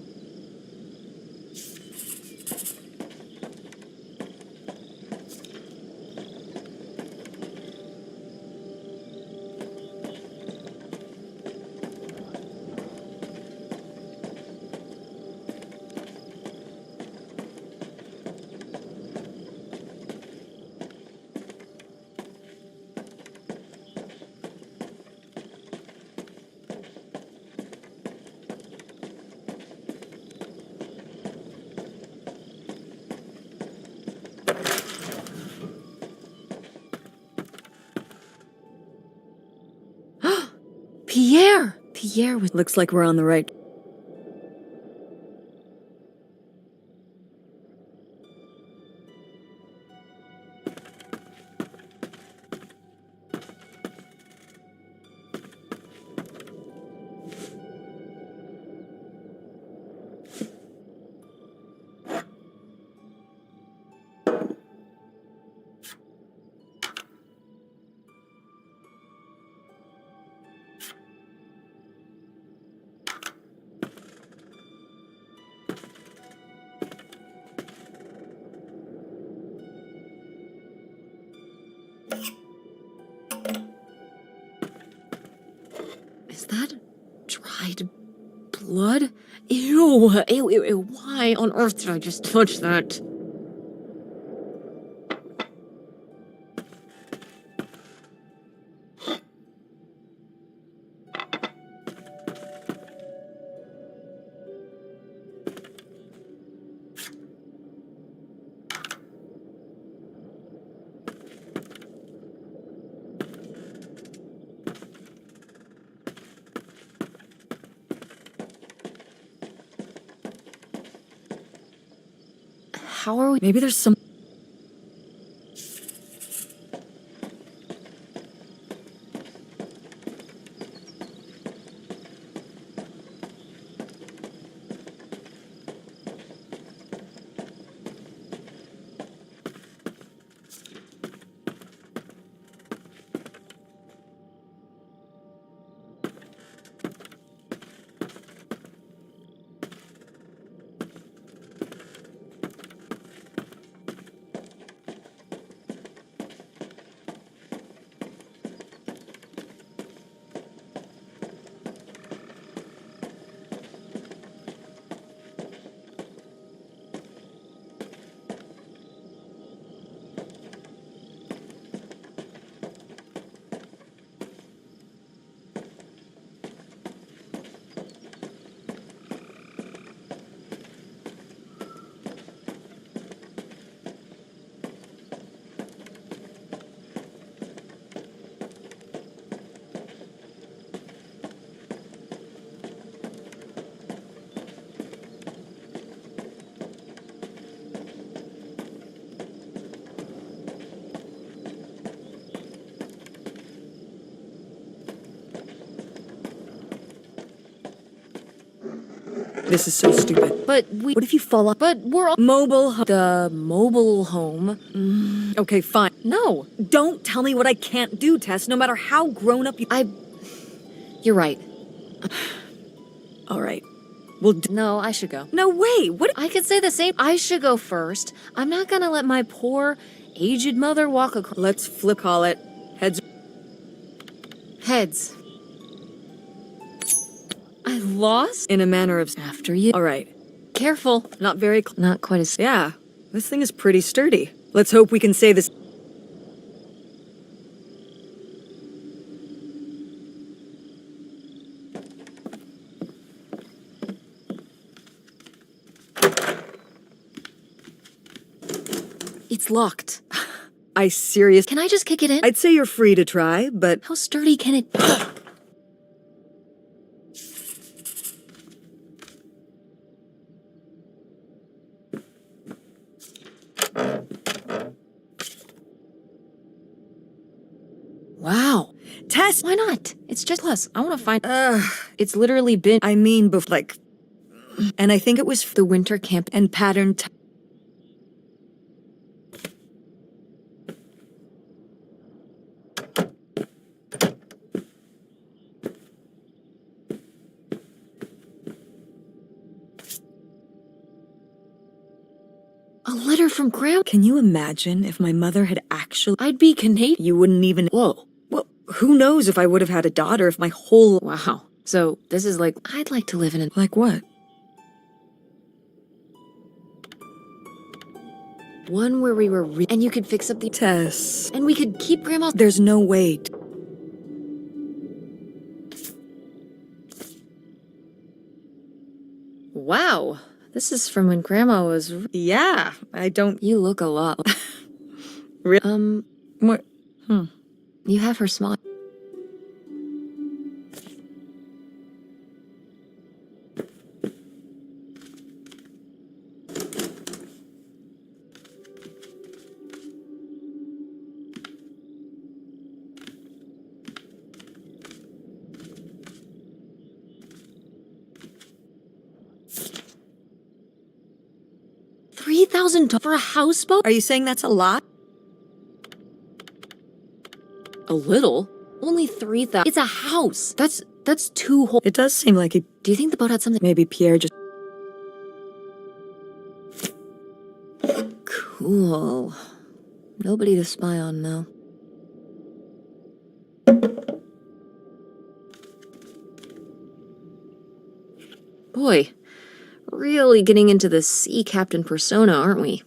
Pierre! Pierre was... Looks like we're on the right... Is that dried blood? Ew, ew, ew, ew. Why on earth did I just touch that? How are we? Maybe there's some. This is so stupid. But we. What if you fall off? But we're all. The mobile home. Okay, fine. No, Don't tell me what I can't do, Tess, no matter how grown up you. you're right. All right. Well, No, I should go. no way. What? I could say the same. I should go first. I'm not gonna let my poor, aged mother walk across. Let's flip call it. Heads. Heads. I lost? In a manner of. After you. All right. Careful. Not very. Not quite as. Yeah. This thing is pretty sturdy. Let's hope we can say this. It's locked. I serious. Can I just kick it in? I'd say you're free to try, but How sturdy can it be? Wow. Tess. Why not? It's just plus. I want to find. It's literally been I mean, like. And I think it was the winter camp. and pattern. A letter from Grandma. Can you imagine if my mother had actually. I'd be Canadian. You wouldn't even. Whoa. Well, who knows if I would have had a daughter if my whole. Wow. So this is like, I'd like to live in a. Like what? One where we were. And you could fix up the. Tess. And we could keep Grandma's. There's no way. Wow. This is from when Grandma was. Yeah, I don't. You look a lot. Really? What? You have her smile. $3,000 for a houseboat? Are you saying that's a lot? A little. Only 3,000. It's a house. That's 2 whole. It does seem like he. Do you think the boat had something? Maybe Pierre just. Cool. Nobody to spy on now. Boy, really getting into the sea captain persona, aren't we?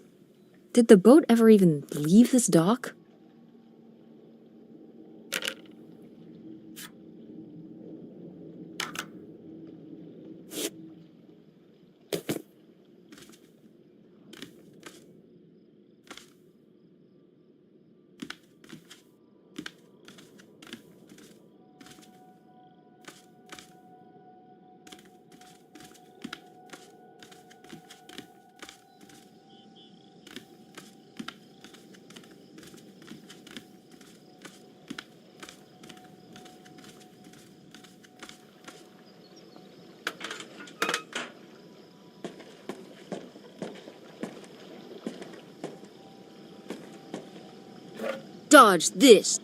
Did the boat ever even leave this dock? Dodge this!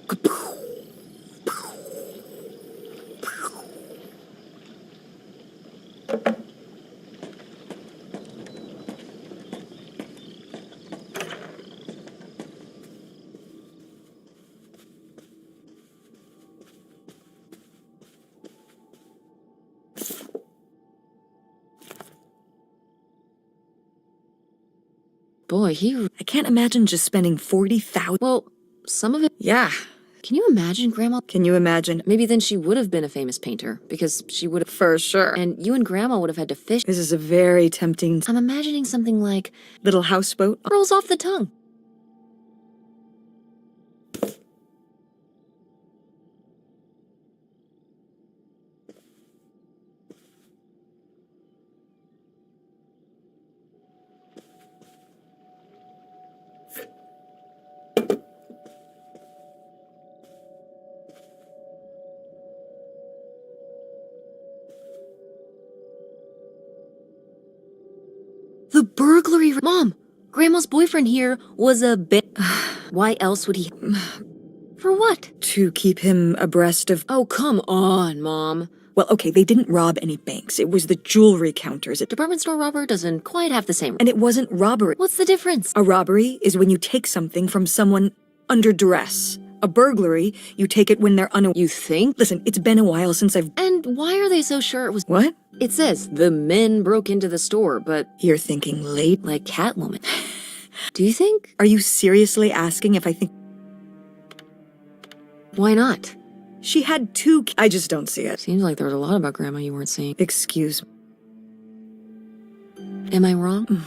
Boy, I can't imagine just spending 40,000. well, some of it. Yeah. Can you imagine, Grandma? Can you imagine? Maybe then she would have been a famous painter, because she would have. For sure. And you and Grandma would have had to fish. This is a very tempting I'm imagining something like little houseboat. rolls off the tongue. The burglary. Mom, Grandma's boyfriend here was a Why else would he? For what? To keep him abreast of. Oh, come on, Mom. Well, okay, they didn't rob any banks. It was the jewelry counters. Department store robber doesn't quite have the same. And it wasn't robbery. What's the difference? A robbery is when you take something from someone under duress. A burglary, you take it when they're unaware. You think? Listen, it's been a while since I've. And why are they so sure it was? What? It says the men broke into the store, but You're thinking late? like Catwoman. Do you think? Are you seriously asking if I think. Why not? She had two. I just don't see it. Seems like there was a lot about Grandma you weren't seeing. Excuse me. Am I wrong?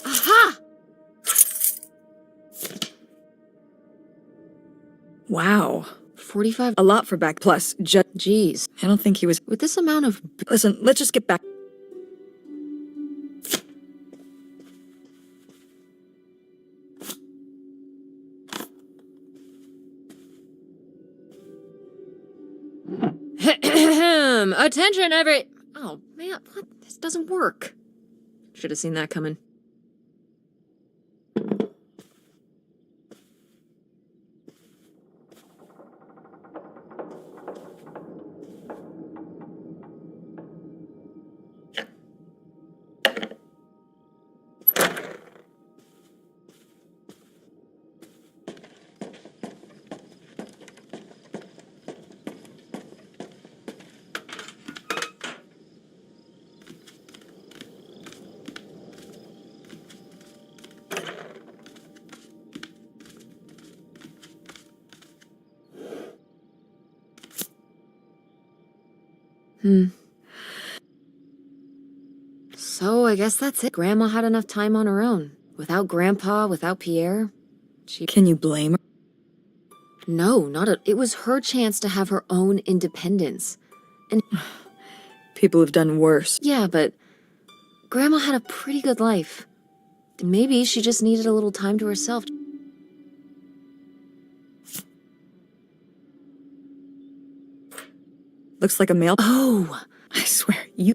Aha! Wow. 45. A lot for back. Plus, Jeez. I don't think he was. With this amount of. Listen, let's just get back. Attention, Oh, man, what? This doesn't work. Should have seen that coming. So I guess that's it. Grandma had enough time on her own. Without Grandpa, without Pierre. Can you blame her? No, not at. It was her chance to have her own independence. People have done worse. Yeah, but Grandma had a pretty good life. Maybe she just needed a little time to herself. Looks like a mail. Oh, I swear, you.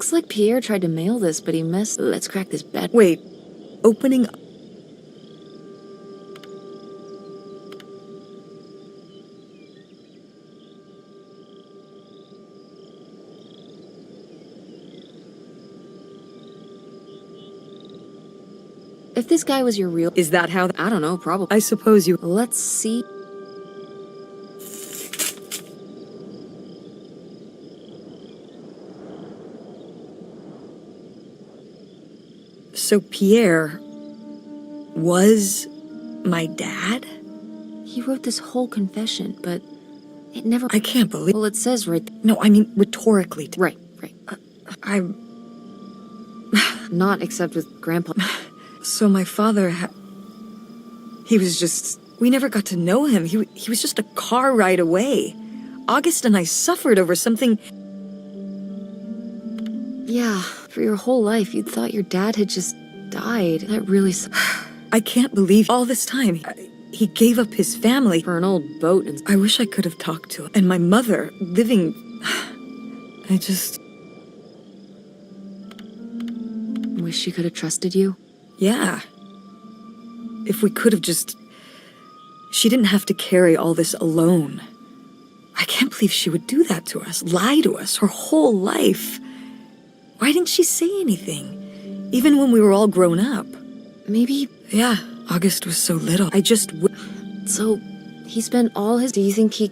looks like Pierre tried to mail this, but he missed. Let's crack this bad. Wait, opening. If this guy was your real. Is that how? I don't know, probably. I suppose you. Let's see. So Pierre was my dad? He wrote this whole confession, but it never. I can't believe. Well, it says right. No, I mean rhetorically. Right, right. I'm. Not except with Grandpa. So my father. He was just. We never got to know him. He was just a car ride away. August and I suffered over something. Yeah, for your whole life, you'd thought your dad had just died. That really I can't believe all this time. He gave up his family. for an old boat and. I wish I could have talked to him. And my mother, living. I just. Wish she could have trusted you. Yeah. If we could have just. She didn't have to carry all this alone. I can't believe she would do that to us, lie to us her whole life. Why didn't she say anything? Even when we were all grown up. Maybe. Yeah, August was so little. So, he spent all his. Do you think he.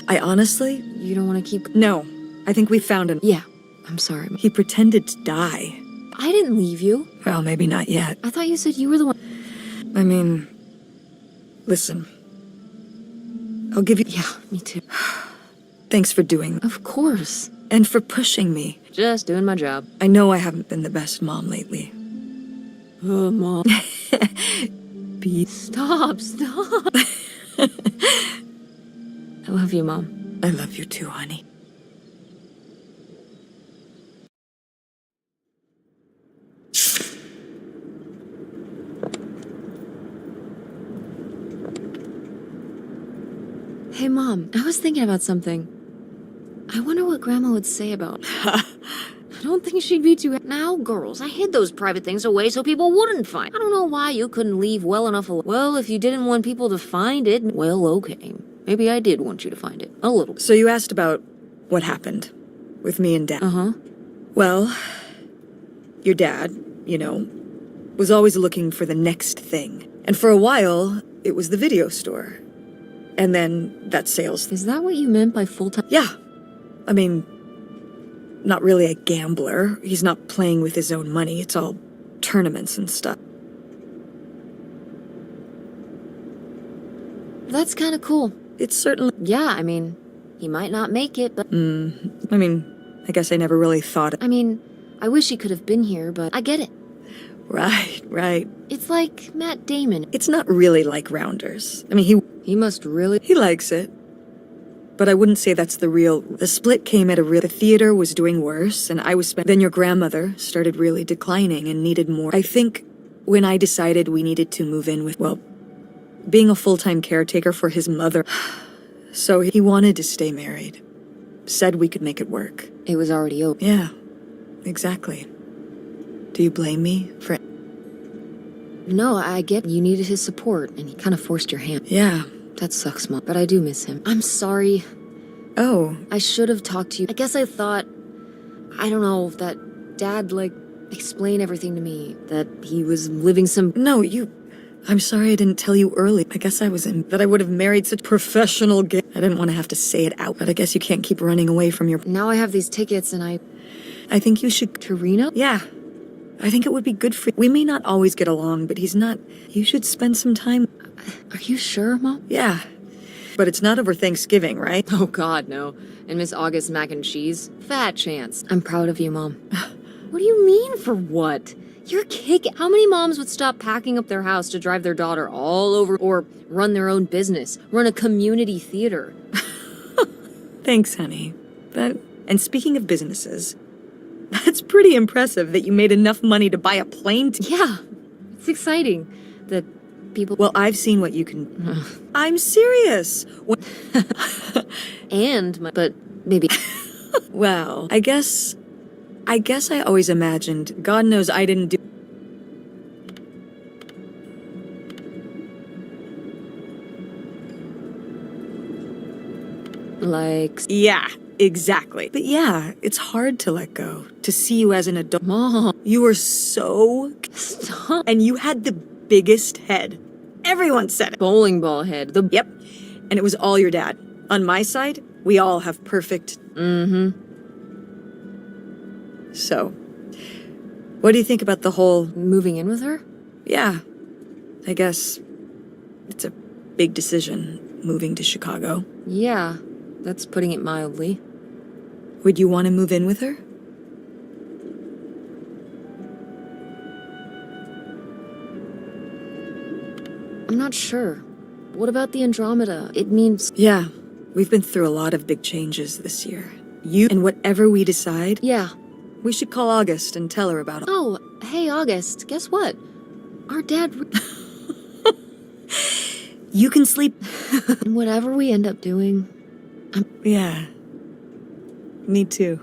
I honestly. You don't want to keep. No. I think we found him. Yeah, I'm sorry. He pretended to die. I didn't leave you. Well, maybe not yet. I thought you said you were the one. I mean. Listen. I'll give you. Yeah, me too. Thanks for doing. Of course. And for pushing me. Just doing my job. I know I haven't been the best mom lately. Oh, Mom. Be. Stop. I love you, Mom. I love you too, honey. Hey, Mom, I was thinking about something. I wonder what Grandma would say about it. I don't think she'd be too. Now, girls, I hid those private things away so people wouldn't find. I don't know why you couldn't leave well enough alone. Well, if you didn't want people to find it, well, okay. Maybe I did want you to find it. A little. So you asked about what happened with me and Dad. Uh-huh. Well, your dad, was always looking for the next thing. And for a while, it was the video store. And then that sales. Is that what you meant by full-time? Yeah. I mean, not really a gambler. He's not playing with his own money. It's all tournaments and stuff. That's kind of cool. It's certainly. Yeah, I mean, he might not make it, but... I mean, I guess I never really thought. I mean, I wish he could have been here, but I get it. Right. It's like Matt Damon. It's not really like Rounders. I mean, He must really... he likes it. But I wouldn't say that's the real... The split came at a real... The theater was doing worse, and I was... Then your grandmother started really declining and needed more. I think when I decided we needed to move in with, well, being a full-time caretaker for his mother. So he wanted to stay married. Said we could make it work. It was already open. Yeah, exactly. Do you blame me for... No, I get you needed his support, and he kind of forced your hand. Yeah. That sucks, Mom, but I do miss him. I'm sorry. Oh. I should have talked to you. I guess I thought I don't know, that Dad, explained everything to me. That he was living some. No, I'm sorry I didn't tell you early. I guess that I would have married such professional I didn't want to have to say it out, but I guess you can't keep running away from your... Now I have these tickets and I think you should... To Reno? Yeah. I think it would be good for... We may not always get along, but he's not... You should spend some time... Are you sure, Mom? Yeah. But it's not over Thanksgiving, right? Oh, God, no. And Miss August mac and cheese? Fat chance. I'm proud of you, Mom. What do you mean, for what? You're kicking. How many moms would stop packing up their house to drive their daughter all over or run their own business, run a community theater? Thanks, honey. And speaking of businesses, that's pretty impressive that you made enough money to buy a plane ticket. Yeah, it's exciting that people... Well, I've seen what you can... I'm serious. But maybe... Well, I guess I always imagined, God knows I didn't do... Yeah, exactly. But yeah, it's hard to let go, to see you as an adult. Mom. You were so... Stop. And you had the biggest head. Everyone said it. Bowling ball head. Yep. And it was all your dad. On my side, we all have perfect... Mm-hmm. So, what do you think about the whole... Moving in with her? Yeah, I guess it's a big decision, moving to Chicago. Yeah, that's putting it mildly. Would you want to move in with her? I'm not sure. What about the Andromeda? It means... Yeah, we've been through a lot of big changes this year. And whatever we decide, Yeah. we should call August and tell her about it. Oh, hey, August, guess what? Our dad... You can sleep. Whatever we end up doing... Yeah. Me too.